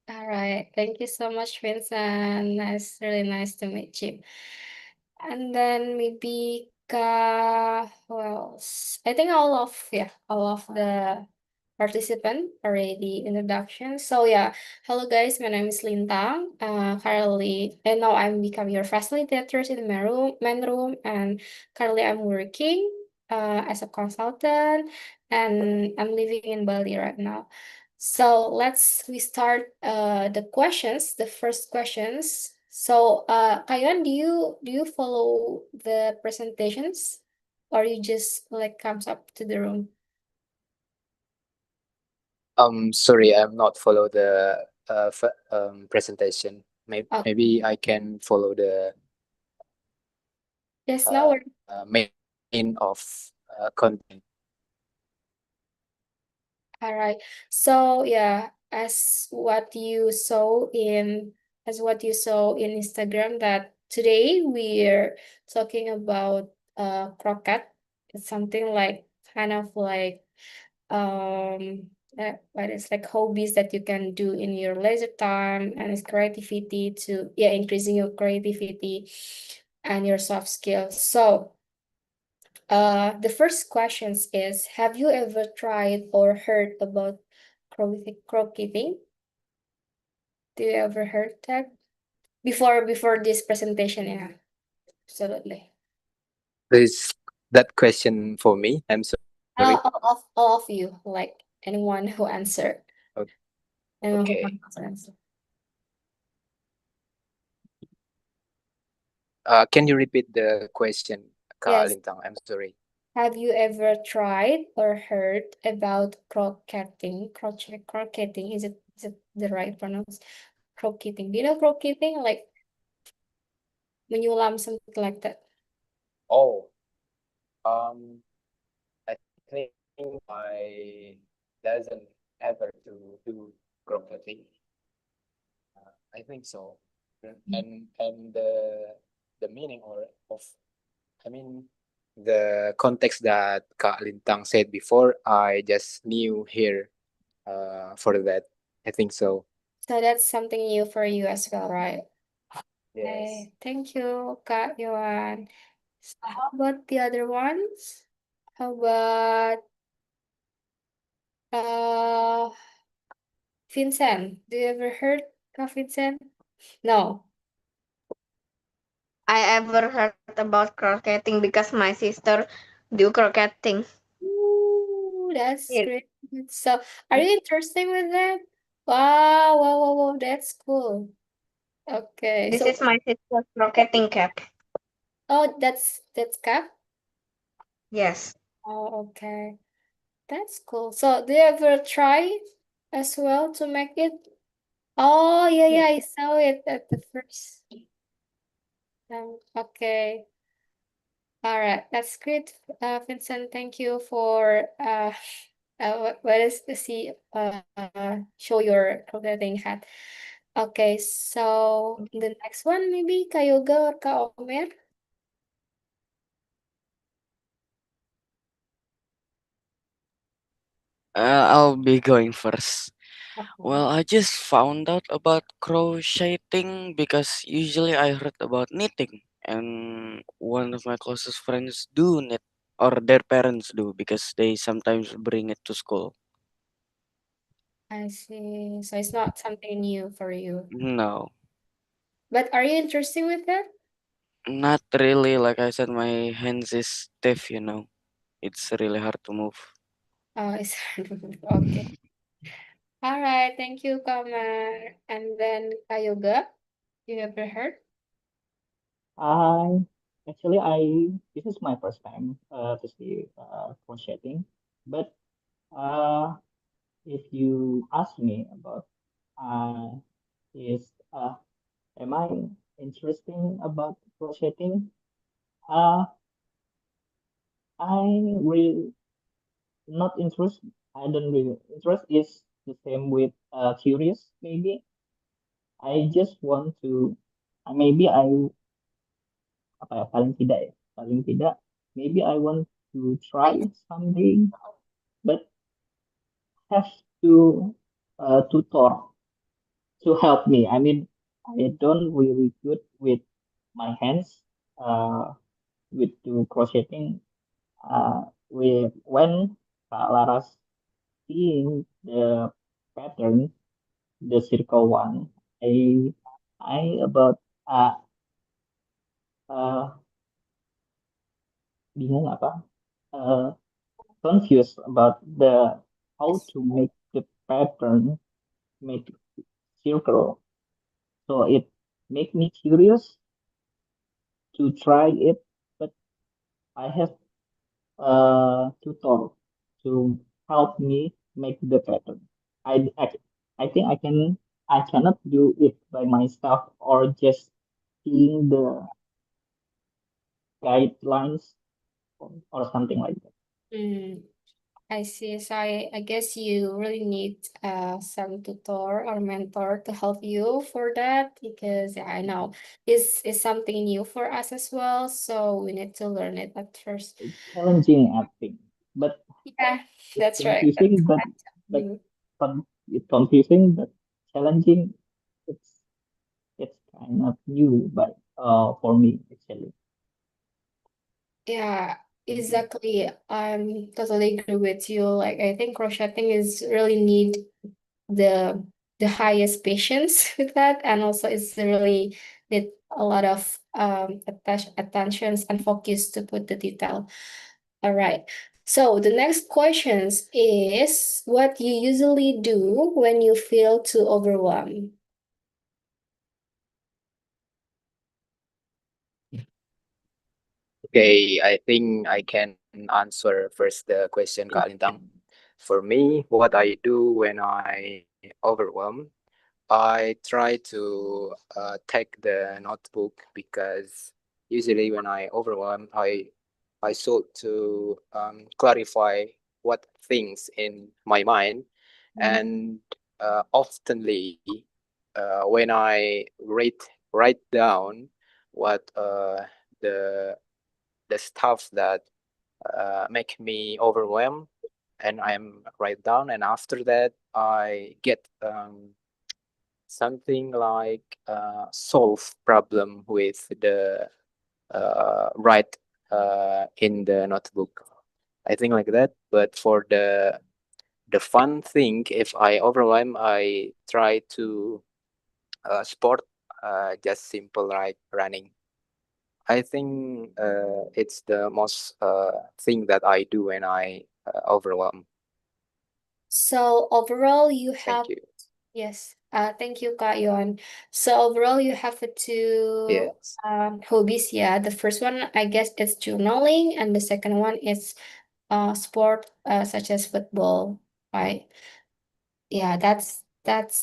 I: All right. Thank you so much, Vincent. Nice, really nice to meet you. And then maybe who else? I think all of the participant already introduction. So yeah, hello guys, my name is Lintang. Currently, and now I'm becoming your facilitator in the main room, and currently I'm working as a consultant, and I'm living in Bali right now. So we start the questions, the first questions. So Kayan, do you follow the presentations or you just like comes up to the room?
J: Sorry, I'm not follow the presentation.
I: Oh,
J: Maybe I can follow the
I: yes, no worries.
J: main of content.
I: All right. So yeah, as what you saw in Instagram that today we're talking about croquet. It's something like kind of like what is like hobbies that you can do in your leisure time and it's creativity to increasing your creativity and your soft skills. So the first questions is, have you ever tried or heard about crocheting? Do you ever heard that before this presentation? Yeah, absolutely.
J: Is that question for me? I'm sorry.
I: All of you, like anyone who answered,
J: O-
I: anyone who
J: Okay.
I: wants to answer.
J: Can you repeat the question, Kak
I: Yes.
J: Lintang? I'm sorry.
I: Have you ever tried or heard about crocheting? Crocheting, is it the right pronounce? Crocheting. Do you know crocheting? Like menyulam, something like that.
J: Oh, I think I doesn't ever to do crocheting. I think so. And the meaning or of I mean the context that Kak Lintang said before, I just knew here for that. I think so.
I: So that's something new for you as well, right?
J: Yes.
I: Okay, thank you, Kak Yohan. So how about the other ones? How about uh Vincent? Do you ever heard of Vincent? No.
C: I ever heard about crocheting because my sister do crocheting.
I: Ooh, that's
C: It,
I: great. So are you interested with that? Wow, wow, wow, wow, that's cool. Okay,
C: this
I: so
C: is my sister's crocheting cap.
I: oh, that's Kak.
C: Yes.
I: Oh, okay. That's cool. So do you ever try as well to make it? Oh, yeah,
C: Yes.
I: I saw it at the first time. Okay. All right. That's great. Vincent, thank you for what is the show your crocheting hat. Okay, so the next one maybe Kayoga or Ka Omer.
H: I'll be going first.
I: Okay.
H: Well, I just found out about crocheting because usually I heard about knitting, and one of my closest friends do knit, or their parents do because they sometimes bring it to school.
I: I see. So it's not something new for you.
H: No,
I: But are you interested with that?
H: not really. Like I said, my hands is stiff, you know. It's really hard to move.
I: It's okay. All right. Thank you, Kamar. And then Kayoga, you ever heard?
G: I I this is my first time to see crocheting, but uh, if you ask me about uh, is am I interesting about crocheting? Uh, I really not interest. I don't really interest is the same with curious maybe. I just want to maybe I apa ya paling tidak maybe I want to try someday but have to tutor to help me. I mean, I don't really good with my hands with do crocheting. With when Laras seeing the pattern, the circle one, I about uh bingung apa uh confused about the how to make the pattern make circle. So it make me curious to try it, but I have tutor to help me make the pattern. I think I cannot do it by myself or just seeing the guidelines or something like that.
I: I see. So I guess you really need some tutor or mentor to help you for that because yeah, I know it's something new for us as well. So we need to learn it at first.
G: It's challenging I think, but
I: Yeah,
G: it's
I: that's right.
G: confusing. But
I: Mm.
G: it's confusing but challenging. It's it's kind of new, but for me actually.
I: Yeah, exactly. I'm totally agree with you. Like I think crocheting is really need the the highest patience with that, and also it's really need a lot of attentions and focus to put the detail. All right. So the next questions is what you usually do when you feel too overwhelmed.
J: Okay, I think I can answer first the question, Kak Lintang. For me, what I do when I overwhelm, I try to take the notebook because usually when I overwhelm, I sought to clarify what things in my mind, and oftenly when I write down what the the stuff that make me overwhelmed, and I'm write down, and after that I get something like solve problem with the write in the notebook. I think like that. But for the fun thing, if I overwhelm, I try to sport, just simple like running. I think it's the most thing that I do when I overwhelm.
I: So overall, you
J: Thank
I: have
J: you.
I: yes. Thank you, Kak Yon. So overall, you have two
J: Yes.
I: hobbies. Yeah, the first one, I guess, is journaling, and the second one is sport, such as football, right? Yeah, that's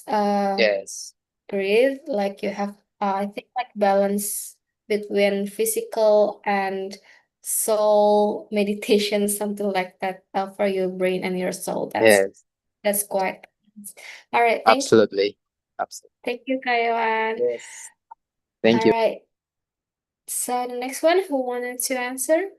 J: Yes.
I: great. Like you have, I think, like balance between physical and soul meditation, something like that, for your brain and your soul.
J: Yes.
I: That's quite. All right.
J: Absolutely. Absolutely.
I: Thank you, Kaiwan.
J: Yes. Thank
I: All
J: you.
I: right. So the next one, who wanted to answer?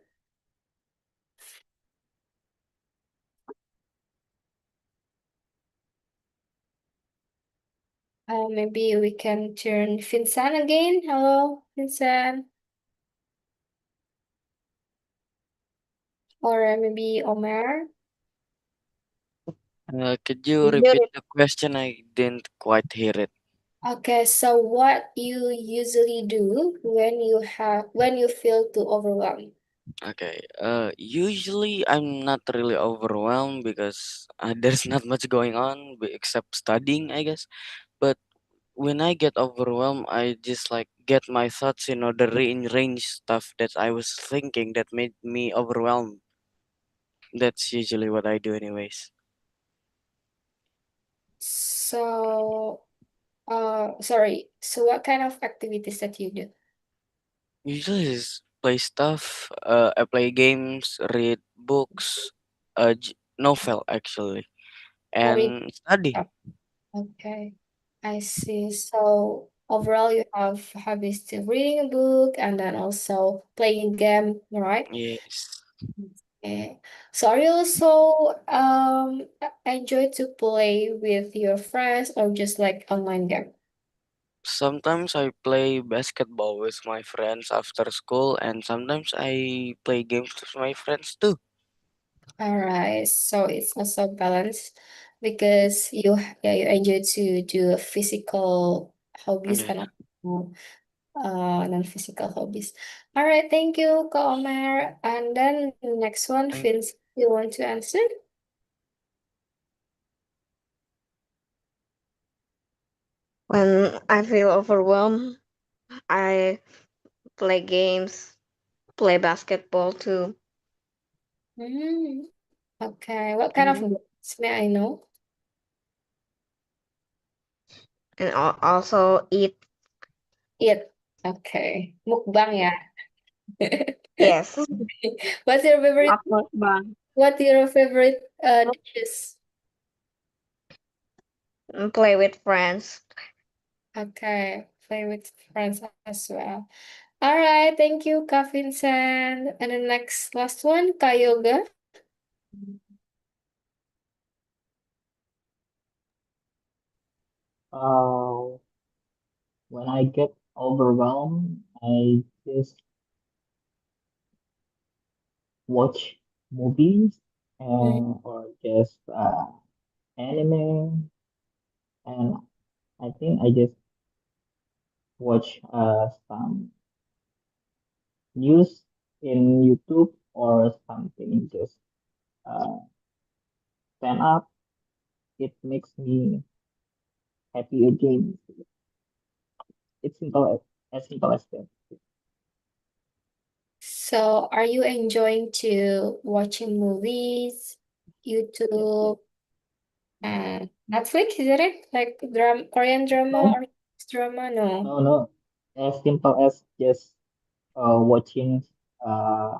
I: Maybe we can turn Vincent again. Hello, Vincent. Or maybe Omer.
H: Could you
C: Is there
H: repeat the question? I didn't quite hear it.
I: Okay, so what you usually do when you feel too overwhelmed?
H: Okay. Usually I'm not really overwhelmed because there's not much going on except studying, I guess. But when I get overwhelmed, I just like get my thoughts in order rearrange stuff that I was thinking that made me overwhelmed. That's usually what I do, anyways.
I: So, sorry. So what kind of activities that you do?
H: Usually just play stuff. I play games, read books, novel actually,
I: Read.
H: and study.
I: Okay, I see. So overall, you have hobbies to reading a book and then also playing game, right?
H: Yes.
I: Okay. So are you also enjoy to play with your friends or just like online game?
H: Sometimes I play basketball with my friends after school, and sometimes I play games with my friends too.
I: All right, so it's also balanced because yeah, you enjoy to do physical hobbies
H: Yeah.
I: and also non-physical hobbies. All right, thank you, Kak Omer. And then next one,
H: Thank
I: Vince, you want to answer?
C: When I feel overwhelmed, I play games, play basketball too,
I: Mm, okay, what kind of
C: and,
I: games may I know?
C: also eat.
I: Eat. Okay, mukbang ya.
C: Yes,
I: What's your favorite?
D: Awkward bang.
I: What your favorite dishes?
C: and play with friends.
I: Okay, play with friends as well. All right, thank you, Kak Vincent. And the next last one, Kak Yoga.
G: Uh, when I get overwhelmed, I just watch movies
I: Mm.
G: or just anime, and I think I just watch some news in YouTube or something. Just uh, stand up. It makes me happy again. It's simple as that.
I: So, are you enjoying to watching movies,
G: Yes, yes.
I: YouTube, and Netflix? Is it like drama, Korean drama
G: No,
I: or drama? No.
G: no. As simple as just watching uh,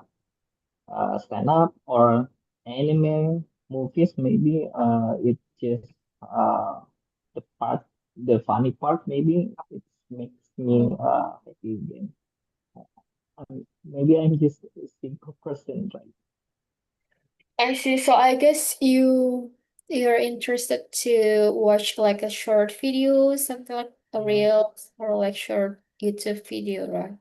G: stand up or anime movies. Maybe it's just uh, the part, the funny part. Maybe it makes me happy again. Maybe I'm just a simple person, right?
I: I see. So I guess you're interested to watch like a short video, something like a
G: Mhm.
I: reel or like short YouTube video, right?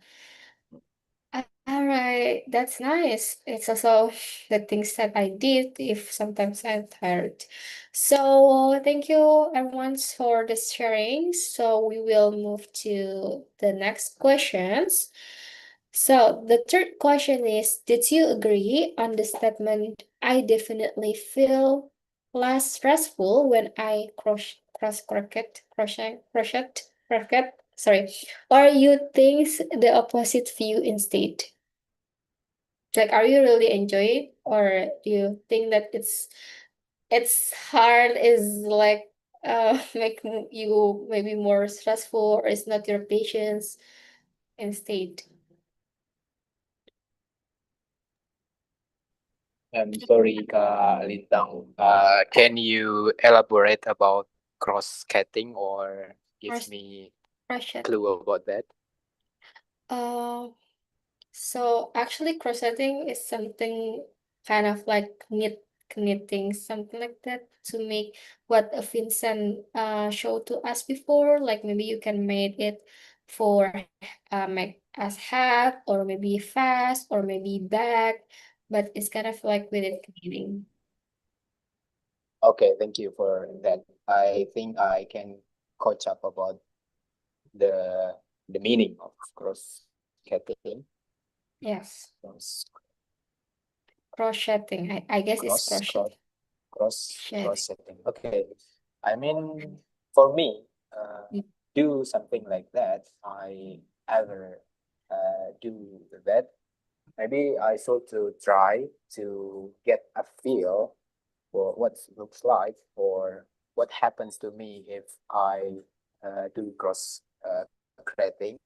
I: All right, that's nice. It's also the things that I did if sometimes I'm tired. So thank you everyone for the sharing. So we will move to the next questions. So the third question is, did you agree on the statement, I definitely feel less stressful when I crochet, sorry, or you think the opposite view instead? Like, are you really enjoy it, or do you think that it's hard is like make you maybe more stressful, or it's not your patience instead?
J: I'm sorry, Kak Lintang. Can you elaborate about cross-cutting or give
I: Crush,
J: me
I: crush it.
J: clue about that?
I: Uh, so actually crocheting is something kind of like knitting, something like that, to make what Vincent showed to us before. Like maybe you can make it for make as hat or maybe fast or maybe bag, but it's kind of like with it knitting.
J: Okay, thank you for that. I think I can catch up about the the meaning of cross-cutting.
I: Yes.
J: Yes.
I: crocheting. I guess it's crochet.
J: Cross-setting. Okay. I mean, for me, do something like that. I ever do that. Maybe I should to try to get a feel for what it looks like or what happens to me if I do creating.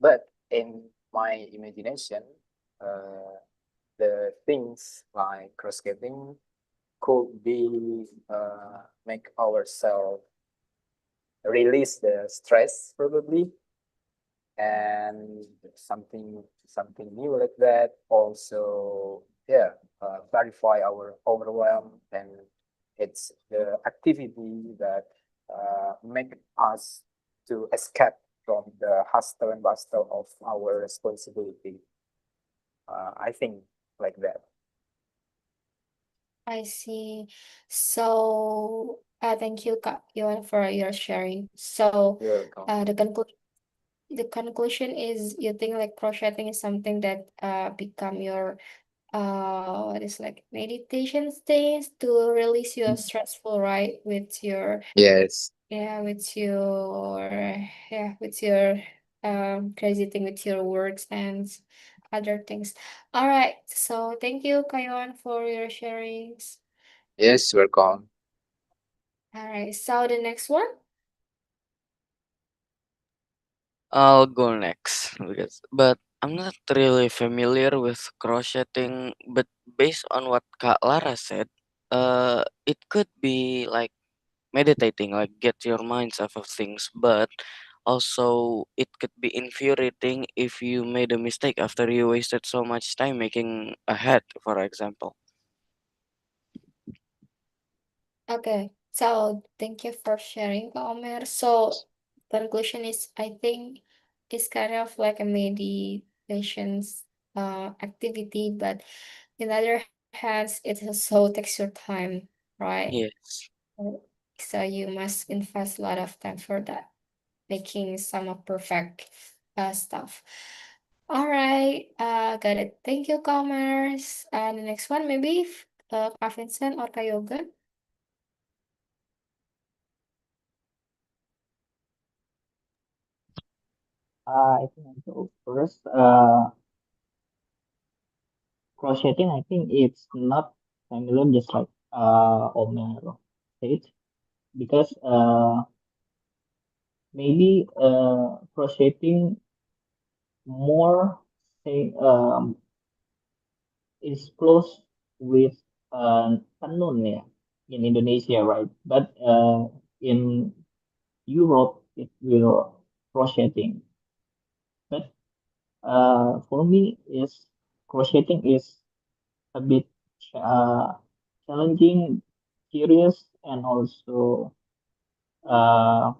J: But in my imagination, uh, the things like crocheting could be make ourselves release the stress probably and something new like that also yeah clarify our overwhelm and it's the activity that make us to escape from the hustle and bustle of our responsibility. I think like that.
I: I see. So, thank you, Kak Yohan, for your sharing. So,
J: You're welcome.
I: the conclusion is you think like crocheting is something that become your what is like meditation stays to release your stressful, right? With your
J: Yes.
I: with your crazy thing with your works and other things. All right. So thank you, Kayon, for your sharings.
J: Yes, welcome.
I: All right. So the next one.
H: I'll go next but I'm not really familiar with crocheting. But based on what Kak Lara said, it could be like meditating, like get your minds off of things. But also, it could be infuriating if you made a mistake after you wasted so much time making a hat, for example.
I: Okay. So thank you for sharing, Kak Omer. So conclusion is I think it's kind of like a meditations activity, but in other hands it also takes your time, right?
H: Yes.
I: So you must invest a lot of time for that, making some of perfect stuff. All right, got it. Thank you, Commerce. And the next one, maybe Kak Vincent or Kak Yoga.
G: I think I go first. Crocheting, I think it's not familiar, just like Omer said, because maybe crocheting more say is close with tenun ya in Indonesia, right? But in Europe, it will crocheting. But for me, is crocheting is a bit uh, challenging, curious, and also uh,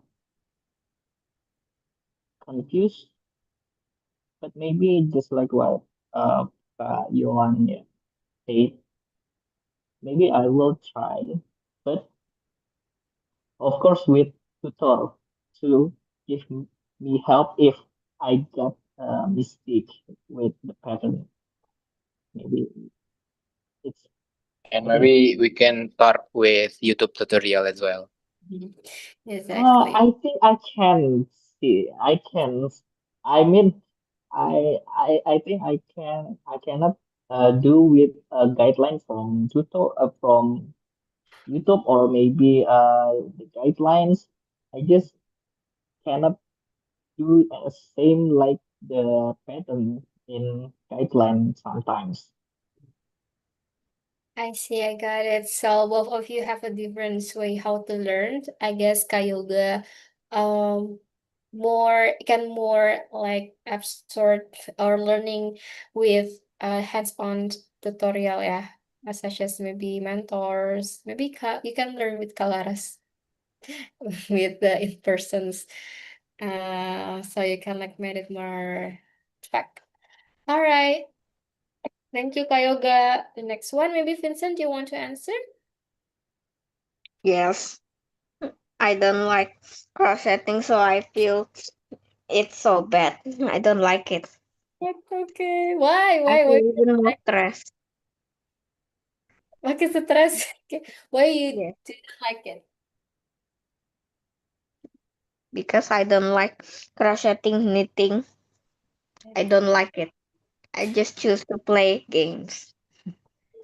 G: confused. But maybe just like what Johan said, maybe I will try. But of course, with tutor to give me help if I got a mistake with the pattern. Maybe it's.
J: And
G: I think.
J: maybe we can start with YouTube tutorial as well.
I: Exactly.
G: I think I can see. I can. I mean, I think I can. I cannot do with a guideline from from YouTube or maybe the guidelines. I just cannot do same like the pattern in guideline sometimes.
I: I see, I got it. So both of you have a different way how to learn. I guess Kayoga um more like absorb or learning with hands-on tutorial, yeah. Such as maybe mentors. Maybe you can learn with Kalaras with the in-persons. So you can like make it more fact. All right. Thank you, Kayoga. The next one, maybe Vincent, you want to answer?
C: Yes, I don't like crocheting, so I feel it's so bad. I don't like it.
I: Okay. Why?
C: I
I: Why? Why?
C: feel even more stressed.
I: Makin stres. Okay. Why you
C: Yes,
I: didn't like it?
C: because I don't like crocheting, knitting. I don't like it. I just choose to play games.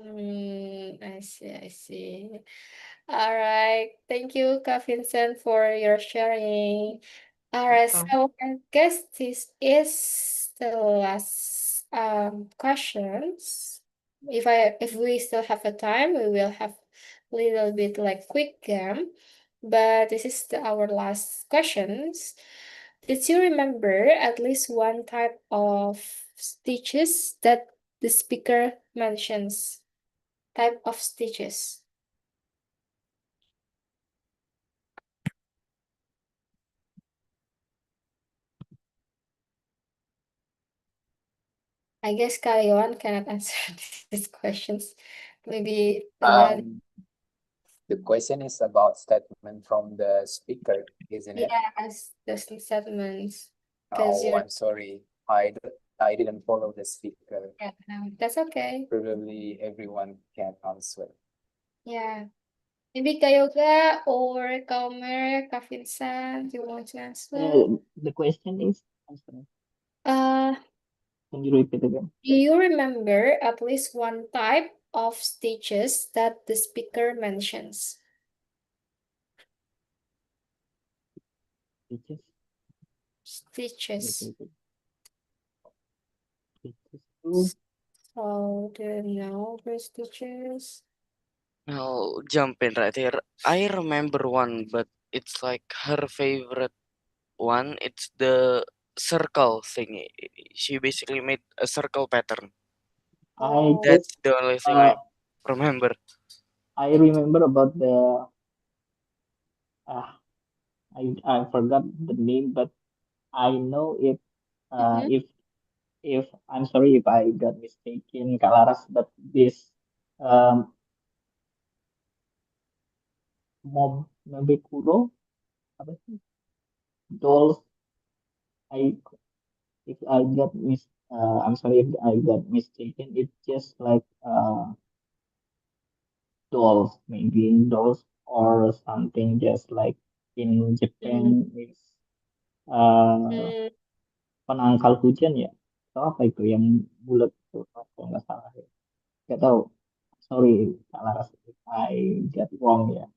I: I see. I see. All right. Thank you, Kak Vincent, for your sharing. All right.
C: Oh.
I: So I guess this is the last questions. If we still have a time, we will have a little bit like quick game. But this is our last questions. Did you remember at least one type of stitches that the speaker mentions? Type of stitches. I guess Karyawan cannot answer these questions. Maybe
J: The question is about statement from the speaker, isn't it?
I: yes, the statements. Because
J: Oh, I'm sorry. I didn't follow the speaker.
I: yeah, no, that's okay.
J: Probably everyone can answer.
I: Yeah. Maybe Kayoga or Kaumer, Kak Vincent, you want to answer?
G: The question is, I'm sorry,
I: Uh,
G: can you repeat again?
I: do you remember at least one type of stitches that the speaker mentions?
G: Stitches?
I: Stitches.
G: Stitches too?
I: So, do you know the stitches?
H: I'll jump in right here. I remember one, but it's like her favorite one. It's the circle thing. She basically made a circle pattern.
G: I
I: Oh,
G: just
H: That's the only thing
G: uh
H: I remember.
G: I remember about the uh I forgot the name, but I know it.
I: mhm.
G: If I'm sorry if I got mistaken, Kalaras, but this um Mobekuro, apa sih? Dolls. I if I got I'm sorry if I got mistaken. It's just like dolls, maybe dolls or something. Just like in
I: Mm,
G: Japan, it's uh
I: mm,
G: penangkal hujan ya. Atau apa itu yang bulat itu kalau nggak salah ya. Nggak tahu. Sorry, Kalaras, if I got wrong ya.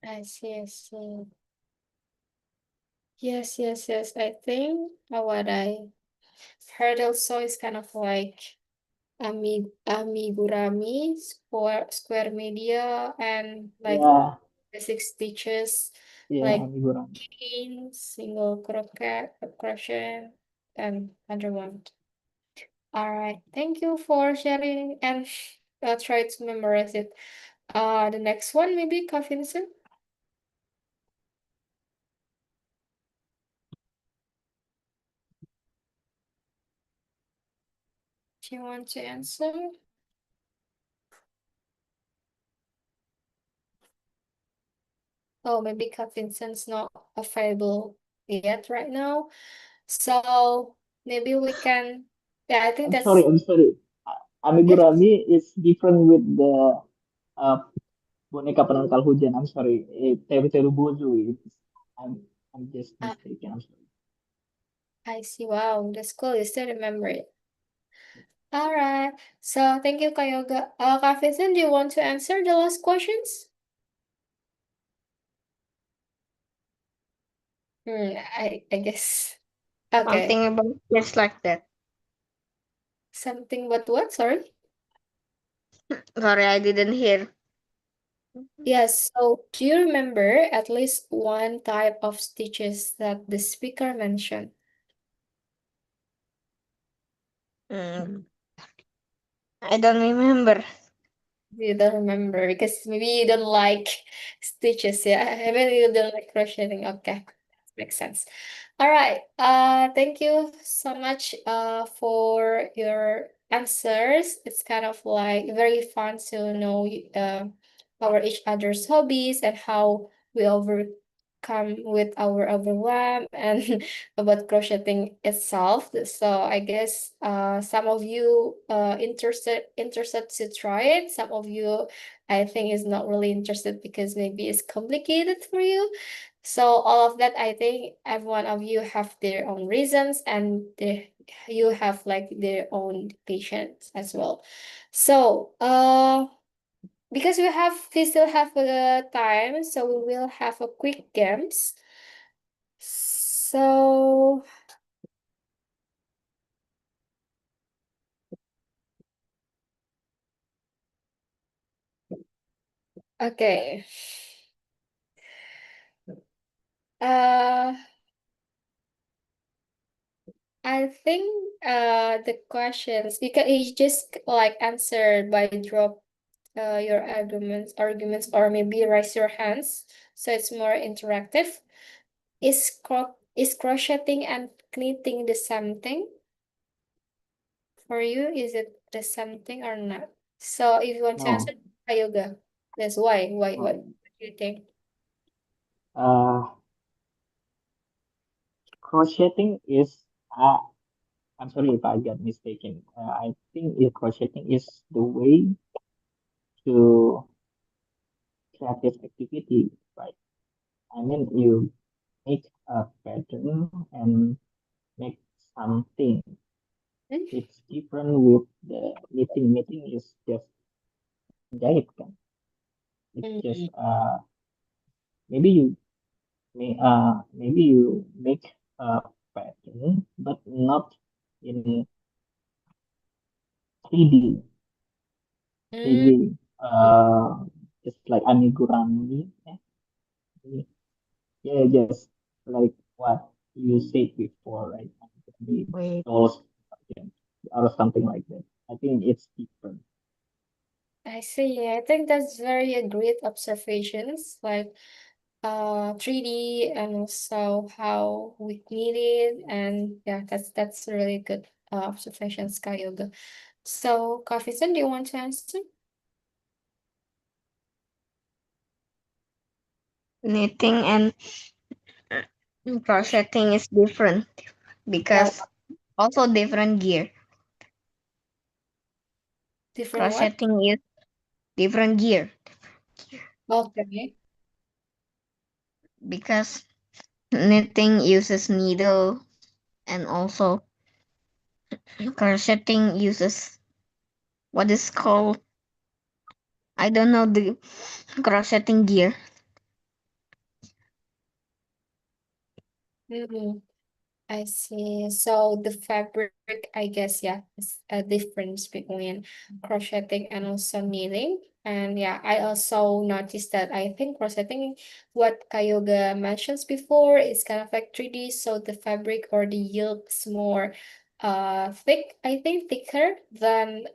I: I see, I see. Yes, yes, yes. I think what I heard also is kind of like amigurumi, square media, and like
G: Ya,
I: basic stitches
G: ya,
I: like
G: amigurumi.
I: chain, single crochet, and under one. All right, thank you for sharing, and I'll try to memorize it. The next one maybe Kak Vincent. Do you want to answer? Oh, maybe Kak Vincent's not available yet right now. So maybe we can. Yeah, I think
G: I'm sorry,
I: that's.
G: I'm sorry.
I: Yes.
G: Amigurumi is different with the uh, boneka penangkal hujan. I'm sorry. Teru Teru Bozu. I'm I'm just
I: Ah,
G: mistaken. I'm sorry.
I: I see. Wow, that's cool. You still remember it. All right. So thank you, Kayoga. Kak Vincent, do you want to answer the last questions? I guess. Okay.
C: Something about just like that.
I: Something but what? Sorry.
C: Sorry, I didn't hear.
I: Yes. So do you remember at least one type of stitches that the speaker mentioned?
C: Mm, I don't remember.
I: You don't remember because maybe you don't like stitches, yeah. Maybe you don't like crocheting. Okay, makes sense. All right. Thank you so much for your answers. It's kind of like very fun to know our each other's hobbies and how we come with our overwhelm and about crocheting itself. So I guess some of you interested to try it. Some of you I think is not really interested because maybe it's complicated for you. So all of that, I think every one of you have their own reasons and you have like their own patience as well. So because we still have time, so we will have a quick games. So okay. Uh I think the questions you just like answer by drop your arguments or maybe raise your hands so it's more interactive. Is crocheting and knitting the same thing for you? Is it the same thing or not? So if you want to answer,
G: No.
I: yoga. That's why. What
G: Um,
I: do you think?
G: uh, crocheting is, I'm sorry if I got mistaken. I think crocheting is the way to creative activity, right? I mean, you make a pattern and make something.
I: Hmm?
G: It's different with the knitting. Knitting is just jahit kan. It's just
I: Mm,
G: maybe you maybe you make a pattern, but not in 3D.
I: mm,
G: 3D. Just like amigurumi. Yeah, just like what you said before, right? The
D: Wait,
G: dolls, yeah, or something like that. I think it's different.
I: I see. I think that's very a great observations. Like 3D and also how we need it, and yeah, that's really good observations, Sky Yoga. So Kafison, do you want to answer?
C: Knitting and crocheting is different
I: Yeah,
C: because also different gear.
I: different what?
C: Crocheting is different gear
I: Okay.
C: because knitting uses needle and also crocheting uses what is called, I don't know the crocheting gear.
I: Mm-hmm. I see. So the fabric, I guess, yeah, is a difference between crocheting and also knitting. And yeah, I also noticed that I think crocheting, what Kayoga mentions before, is kind of like 3D. So the fabric or the yield is more thick, I think thicker than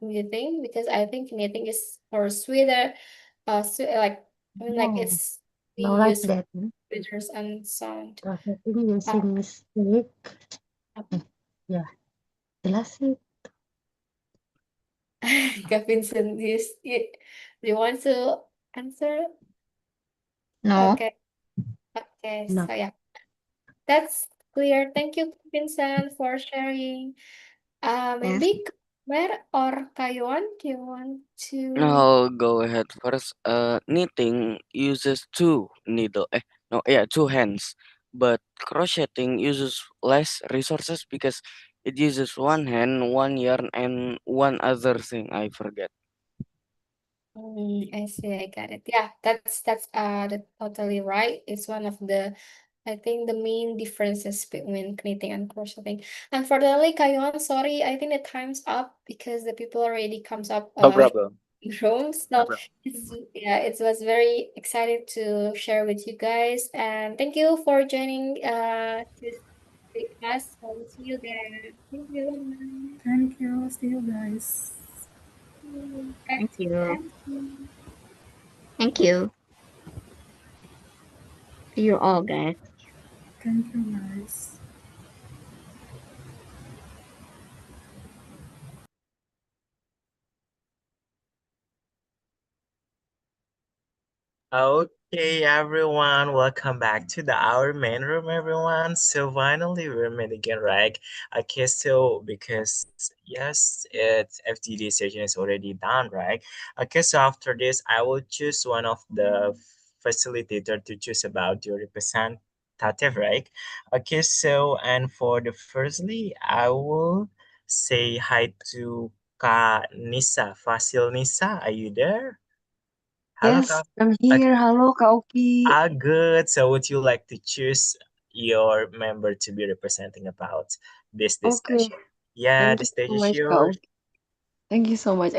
I: knitting because I think knitting is more sweeter. Like I mean, like
D: no,
I: it's we
D: no like
I: use
D: that.
I: pictures and sound.
D: Crocheting
I: Uh,
D: using stick. Yeah, jelasin.
I: Vincent, do you want to answer?
C: No,
I: Okay, okay,
D: No,
I: so yeah, that's clear. Thank you, Vincent, for sharing.
C: yes.
I: Maybe Mer or Kayuan, do you want to?
H: I'll go ahead first. Knitting uses two needle. No, yeah, two hands. But crocheting uses less resources because it uses one hand, one yarn, and one other thing. I forget.
I: I see, I got it. Yeah, that's totally right. It's one of the I think the main differences between knitting and crocheting. Unfortunately, Kayuan, sorry, I think the time's up because the people already comes up
J: No problem.
I: room.
J: No
I: So
J: problem.
I: it was very excited to share with you guys, and thank you for joining this podcast. So we'll see you there. Thank you.
K: Thank you. See you guys.
I: Bye.
C: Thank you.
I: Thank you.
C: Thank you. See you all, guys.
K: Thank you, guys.
B: Okay. Hey everyone, welcome back to our main room, everyone. So finally we're met again, right? Okay, so because yes, it's FTD session is already done, right? Okay, so after this, I will choose one of the facilitator to choose about your representative, right? Okay, so and for the firstly, I will say hi to Kak Nisa. Fasil Nisa, are you there? Halo
L: Yes,
B: Kak.
L: I'm
B: Okay.
L: here. Halo, Kak Oki.
B: Good. So would you like to choose your member to be representing about this
L: Okay,
B: discussion? Yeah,
L: thank
B: the
L: you
B: stage
L: so
B: is
L: much, Kak
B: yours.
L: Oki. Thank you so much.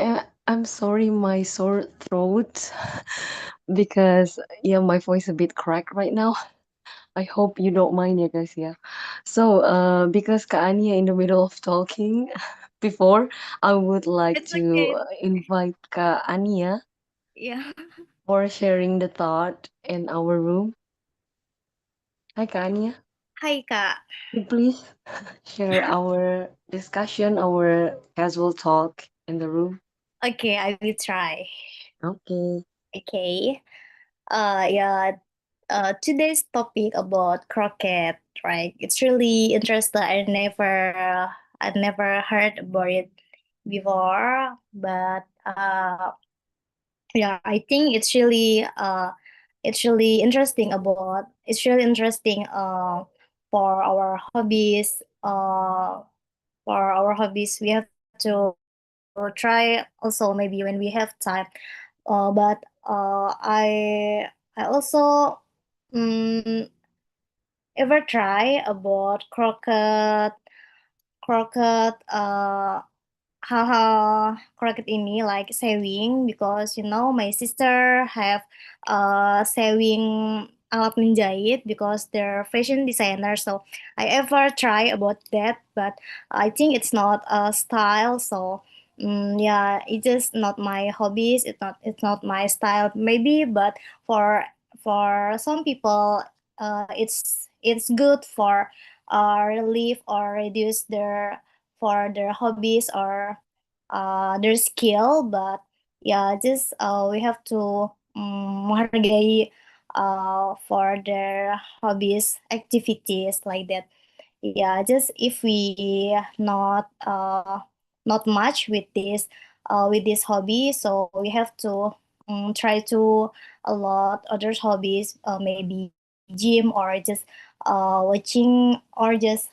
L: I'm sorry, my sore throat, because yeah, my voice a bit cracked right now. I hope you don't mind, ya guys. Yeah. So, because Kak Ania in the middle of talking before, I would like
F: It's
L: to
F: okay.
L: invite Kak Ania
F: Yeah.
L: for sharing the thought in our room. Hi, Kak Ania.
F: Hi, Kak.
L: Could you please share our discussion, our casual talk in the room?
F: Okay, I will try.
L: Okay.
F: Okay. Yeah. Today's topic about croquet, right? It's really interesting. I never heard about it before, but yeah, I think it's really interesting about. It's really interesting. For our hobbies. We have to try also maybe when we have time. But I also um, ever try about croquet how croquet ini like sewing, because my sister have sewing alat menjahit because they're fashion designer. So I ever try about that, but I think it's not a style. So yeah, it's just not my hobbies. It's not my style maybe, but for some people, it's good for relieve or reduce their hobbies or their skill. But yeah, just we have to menghargai for their hobbies activities like that. Yeah, just if we not much with this hobby, so we have to try to a lot other hobbies, maybe gym or just watching or just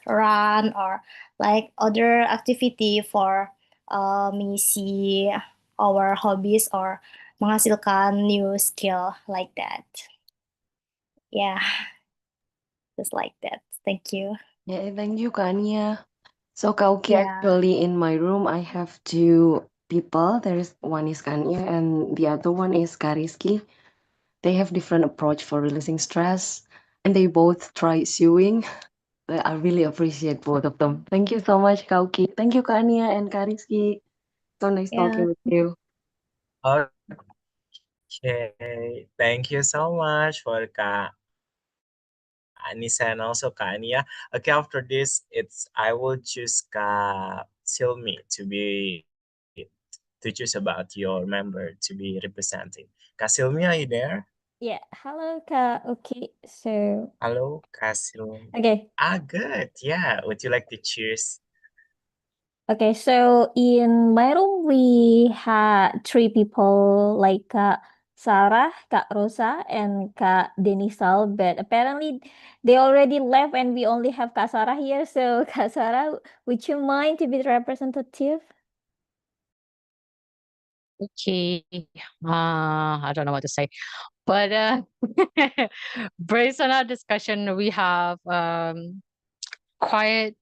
F: run or like other activity for mengisi our hobbies or menghasilkan new skill like that. Yeah, just like that. Thank you.
L: Yeah, thank you, Kania. So, Kauki,
F: Yeah.
L: actually, in my room, I have two people. There's one is Kania, and the other one is Kariski. They have different approach for releasing stress, and they both try sewing. I really appreciate both of them. Thank you so much, Kauki. Thank you, Kania and Kariski. So nice talking
F: Yeah.
L: with you.
B: Okay, thank you so much for Kak Anissa and also Kak Ania. Okay, after this, I will choose Kak Silmi to choose about your member to be representing. Kak Silmi, are you there?
M: Yeah, hello, Kak. Okay, so
B: Hello, Kak Silmi.
M: okay,
B: Good. Yeah, would you like to choose?
M: okay. So in my room, we had three people like Kak Sarah, Kak Rosa, and Kak Denisal. But apparently, they already left, and we only have Kak Sarah here. So, Kak Sarah, would you mind to be the representative?
N: Okay. I don't know what to say. But based on our discussion, we have quite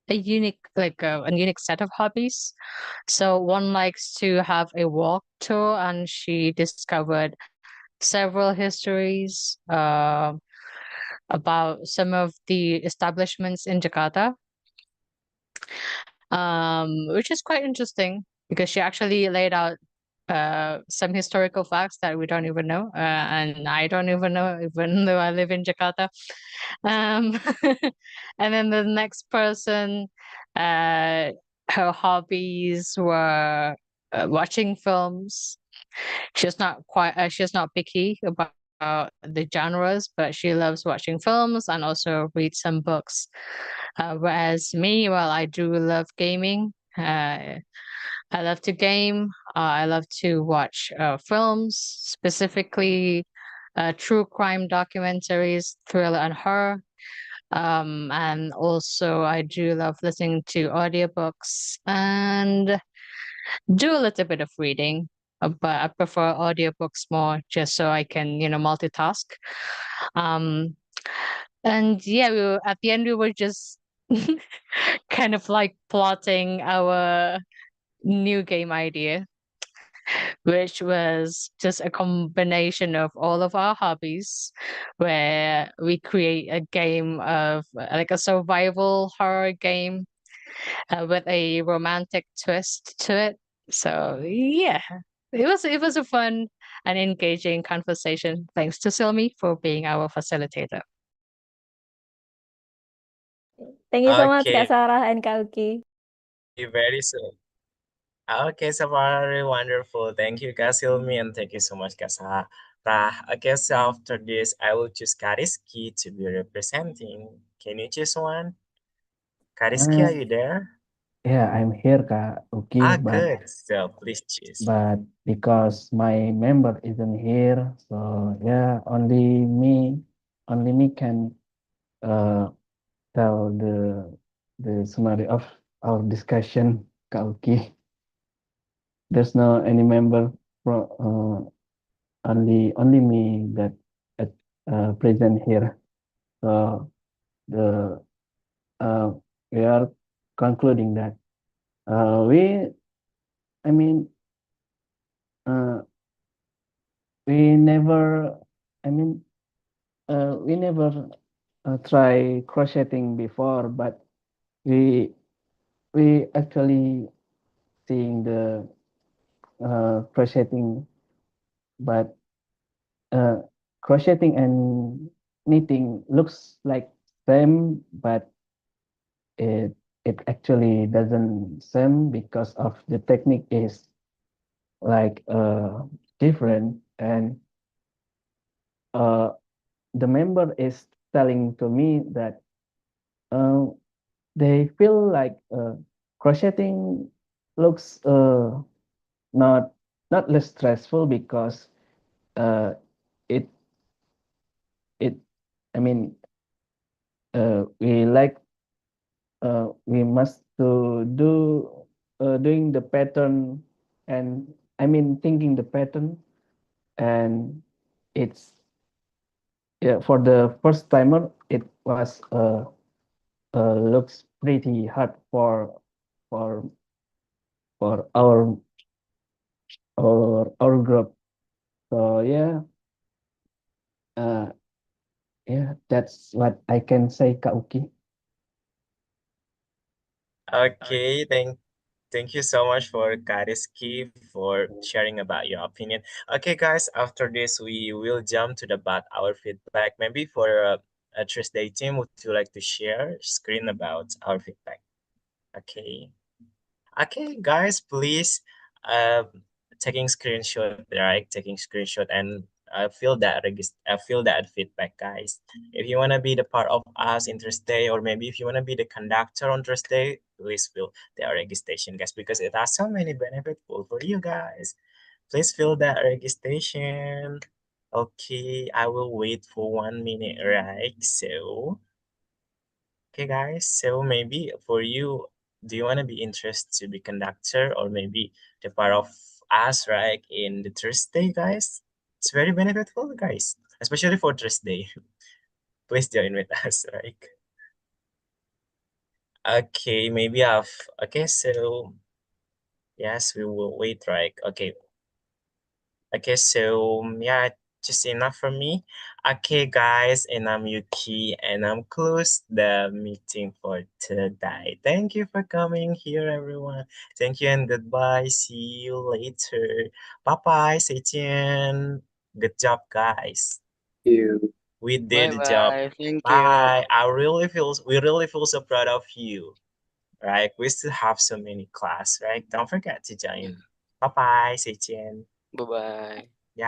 N: a unique set of hobbies. So one likes to have a walk tour, and she discovered several histories about some of the establishments in Jakarta, which is quite interesting because she actually laid out some historical facts that we don't even know, and I don't even know, even though I live in Jakarta. Um, and then the next person, her hobbies were watching films, she's not picky about the genres, but she loves watching films and also read some books. Whereas me, well, I do love gaming. I love to game. I love to watch films, specifically true crime documentaries, thriller and horror. And also I do love listening to audiobooks and do a little bit of reading, but I prefer audiobooks more just so I can, multitask. Um, and yeah, at the end we were just kind of like plotting our new game idea, which was just a combination of all of our hobbies, where we create a game of like a survival horror game with a romantic twist to it. So yeah, it was a fun and engaging conversation. Thanks to Silmi for being our facilitator.
M: Thank you so much, Kak
B: Okay,
M: Sarah and Kak Uki.
B: very soon. Okay, so very wonderful. Thank you, Kak Silmi, and thank you so much, Kak Sarah. Okay, so after this, I will choose Kariski to be representing. Can you choose one? Kariski, are you there?
O: Yeah, I'm here, Kak Uki,
B: Good. So please choose.
O: but because my member isn't here, so yeah, only me can tell the summary of our discussion, Kak Uki. There's no any member from only me that present here. So the we are concluding that I mean uh, we never I mean we never try crocheting before, but we actually seeing the crocheting, but uh, crocheting and knitting looks like same, but it actually doesn't same because of the technique is like different, and uh, the member is telling to me that uh, they feel like crocheting looks not less stressful because uh, it it I mean we like we must to do doing the pattern, and I mean thinking the pattern, and it's yeah, for the first timer it was looks pretty hard for for our group. So yeah, uh, yeah, that's what I can say, Kak Uki.
B: Okay, thank you so much for Kariski for sharing about your opinion. Okay, guys, after this we will jump to the about our feedback. Maybe for a Thursday team, would you like to share screen about our feedback? Okay. Okay, guys, please taking screenshot, right? Taking screenshot and feel that feedback, guys. If you wanna be the part of us in Thursday, or maybe if you wanna be the conductor on Thursday, please fill the registration, guys, because it has so many benefits for you guys. Please fill that registration. Okay, I will wait for 1 minute, right? So. Okay, guys. So maybe for you, do you want to be interested to be conductor or maybe the part of us, right, in the Thursday, guys? It's very beneficial, guys, especially for Thursday. Please join with us, right? Okay, maybe okay, so yes, we will wait, right? Okay, okay, so yeah, just enough for me. Okay, guys, and I'm Yuki, and I'm close the meeting for today. Thank you for coming here, everyone. Thank you and goodbye. See you later. Bye bye. 再见. Good job, guys.
J: You.
B: We did
H: Bye
B: the job.
H: bye. Thank you.
B: Bye. We really feel so proud of you. Right? We still have so many class, right? Don't forget to join. Bye bye. 再见.
H: Bye bye.